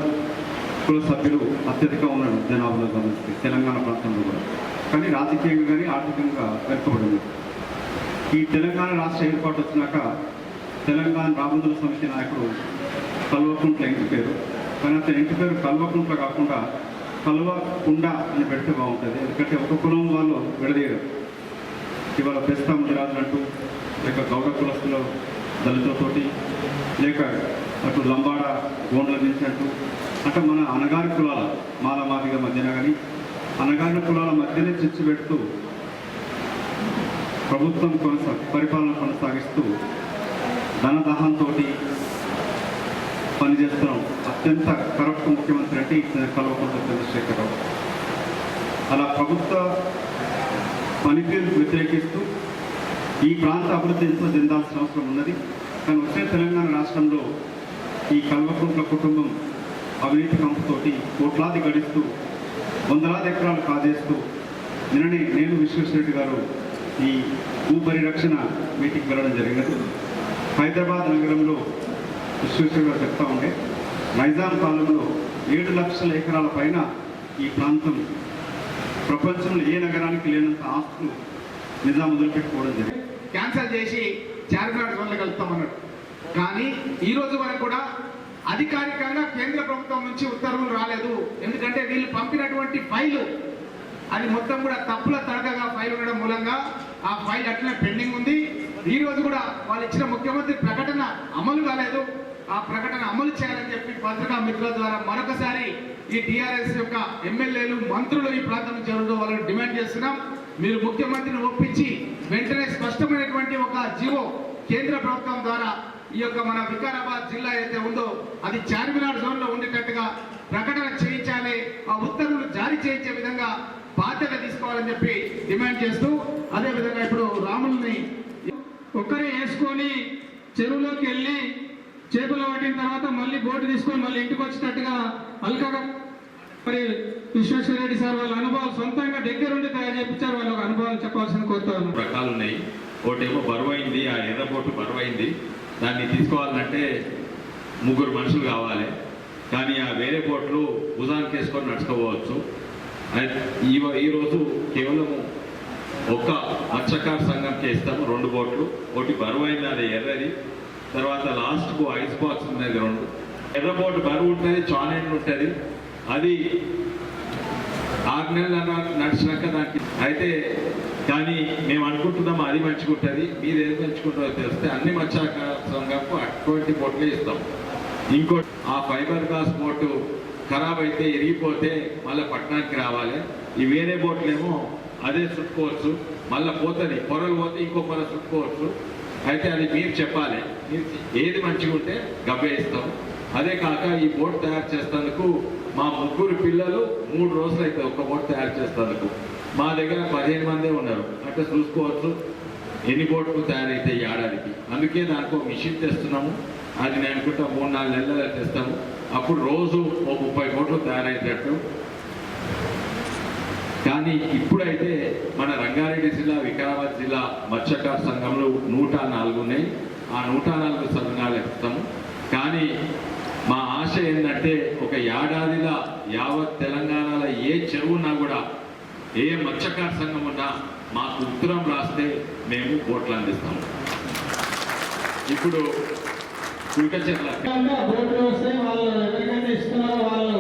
కుల సభ్యులు అత్యధికంగా ఉన్నారు జనాభాలో గమనిస్తే తెలంగాణ ప్రాంతంలో కూడా. కానీ రాజకీయంగా కానీ ఆర్థికంగా వెనుకబడింది. ఈ తెలంగాణ రాష్ట్ర ఏర్పాటు వచ్చినాక తెలంగాణ రాబందుల సమితి నాయకుడు కల్వకుంట్ల ఇంటి పేరు, కానీ అతని ఇంటి పేరు కల్వకుంట్ల కాకుండా కల్వకుండ అని పెడితే బాగుంటుంది. ఎందుకంటే ఒక కులం వాళ్ళు విడదీయడం. ఇవాళ బెస్తా ముదిరాజులు అంటూ, లేక గౌడ కులస్తులు దళితులతోటి, లేక అటు లంబాడ గోండ్ల నుంచి అంటూ, అంటే మన అనగారి కులాల మాలమాదిగ మధ్యన కానీ అనగారిన కులాల మధ్యనే చిచ్చు పెడుతూ ప్రభుత్వం పరిపాలన కొనసాగిస్తూ ధనదాహంతో పనిచేస్తున్నాం. అత్యంత కరప్ట్ ముఖ్యమంత్రి అంటే కల్వకుంట్ల చంద్రశేఖరరావు. అలా ప్రభుత్వ పనితీరుకు వ్యతిరేకిస్తూ ఈ ప్రాంత అభివృద్ధి ఎంతో చెందాల్సిన అవసరం ఉన్నది. కానీ వచ్చే తెలంగాణ రాష్ట్రంలో ఈ కల్వకుంట్ల కుటుంబం అవినీతి కంపుతోటి కోట్లాది గడిస్తూ వందలాది ఎకరాలు కాజేస్తూ, నిన్ననే నేను విశ్వేశ్వరరెడ్డి గారు ఈ భూ పరిరక్షణ మీటింగ్ వెళ్ళడం జరిగినది. హైదరాబాద్ నగరంలో విశ్వేశ్వర గారు చెప్తా ఉండే, నైజాం కాలంలో 7 లక్షల ఎకరాల పైన ఈ ప్రాంతం ప్రపంచంలో ఏ నగరానికి లేనంత ఆస్తులు నిజాం వదిలిపెట్టుకోవడం జరిగింది. క్యాన్సల్ చేసి చార్మినార్ జోన్లో కలుపుతామన్నాడు. కానీ ఈ రోజు వరకు కూడా అధికారికంగా కేంద్ర ప్రభుత్వం నుంచి ఉత్తర్వులు రాలేదు. ఎందుకంటే వీళ్ళు పంపినటువంటి ఫైలు అది మొత్తం కూడా తప్పుల తడకగా ఫైల్ ఉండడం మూలంగా ఆ ఫైల్ అట్లనే పెండింగ్ ఉంది. ఈ రోజు కూడా వాళ్ళు ఇచ్చిన ముఖ్యమంత్రి ప్రకటన అమలు కాలేదు. ఆ ప్రకటన అమలు చేయాలని చెప్పి పత్రికా మిత్రుల ద్వారా మరొకసారి ఈ టీఆర్ఎస్ యొక్క ఎమ్మెల్యేలు, మంత్రులు ఈ ప్రాంతం జరుగుతూ వాళ్ళని డిమాండ్ చేస్తున్నాం. మీరు ముఖ్యమంత్రిని ఒప్పించి వెంటనే స్పష్టమైనటువంటి ఒక జీవో కేంద్ర ప్రభుత్వం ద్వారా ఈ యొక్క మన వికారాబాద్ జిల్లా అయితే ఉందో అది చార్మినార్ జోన్లో ఉండేటట్టుగా ప్రకటన చేయించాలి. ఆ ఉత్తర్వులు జారీ చేయించే విధంగా బాధ్యత తీసుకోవాలని చెప్పి డిమాండ్ చేస్తూ, అదేవిధంగా ఇప్పుడు రాముల్ని ఒక్కరే వేసుకొని చెరువులోకి వెళ్ళి చేపలు పట్టిన తర్వాత మళ్ళీ బోటు తీసుకొని మళ్ళీ ఇంటికి వచ్చేటట్టుగా అల్కగా మరి విశ్వేశ్వరరెడ్డి సార్ వాళ్ళ అనుభవాలు సొంతంగా దగ్గరుండి తయారు చేయించారు. వాళ్ళ అనుభవాలు చెప్పాల్సిన కోరుతాను. రకాలు ఉన్నాయి. ఒకటేమో బరువైంది, ఆ ఎర్ర బోటు బరువైంది, దాన్ని తీసుకోవాలంటే 3 మనుషులు కావాలి. కానీ ఆ వేరే బోట్లు భుజానికి వేసుకొని నడుచుకోవచ్చు. ఈరోజు కేవలము ఒక్క మత్స్యకార సంఘంకి ఇస్తాము 2 బోట్లు. ఒకటి బరువైంది, అది ఎర్రది. తర్వాత లాస్ట్కు ఐస్ బాక్స్ ఉన్నది 2. ఎర్ర బోటు బరువు ఉంటుంది, చానెండ్ ఉంటుంది. అది 6 నెలలు నడిచినాక దానికి అయితే, కానీ మేము అనుకుంటున్నాము అది మంచిగా ఉంటుంది. మీరు ఏది మంచుకుంటారో తెలిస్తే అన్ని మత్స్యకార సంఘంకు అటువంటి బోట్లే ఇస్తాం. ఇంకోటి, ఆ ఫైబర్ గ్లాస్ బోటు ఖరాబ్ అయితే ఇరిగిపోతే మళ్ళీ పట్టణానికి రావాలి. ఈ వేరే బోట్లేమో అదే చుట్టుకోవచ్చు, మళ్ళీ పోతుంది, పొరలు పోతే ఇంకో పొర చుట్టుకోవచ్చు. అయితే అది మీరు చెప్పాలి, ఏది మంచిగా ఉంటే గబ్బే ఇస్తాం. అదే కాక ఈ బోట్ తయారు చేసేందుకు మా 3 పిల్లలు 3 రోజులు అయితే ఒక బోట్ తయారు చేసేందుకు. మా దగ్గర 15 మందే ఉన్నారు. అంటే చూసుకోవచ్చు ఎన్ని బోట్లు తయారైతాయి ఏడాదికి. అందుకే దానికి ఒక మిషన్ తెస్తున్నాము. అది నేను అనుకుంటా 3-4 నెలల్లో తెస్తాము. అప్పుడు రోజు ఒక 30 బోట్లు తయారయ్యేటట్టు. కానీ ఇప్పుడైతే మన రంగారెడ్డి జిల్లా, వికారాబాద్ జిల్లా మత్స్యకార సంఘంలో 104 ఉన్నాయి. ఆ 104 సంఘాలు ఇస్తాము. కానీ మా ఆశ ఏంటంటే ఒక ఏడాదిలో యావత్ తెలంగాణలో ఏ చెరువున్నా కూడా, ఏ మత్స్యకార సంఘం ఉన్నా మాకు ఉత్తరం రాస్తే మేము బోట్లు అందిస్తాము. ఇప్పుడు బోట్లు వస్తే వాళ్ళు ఎవరికైనా ఇస్తున్నారో వాళ్ళు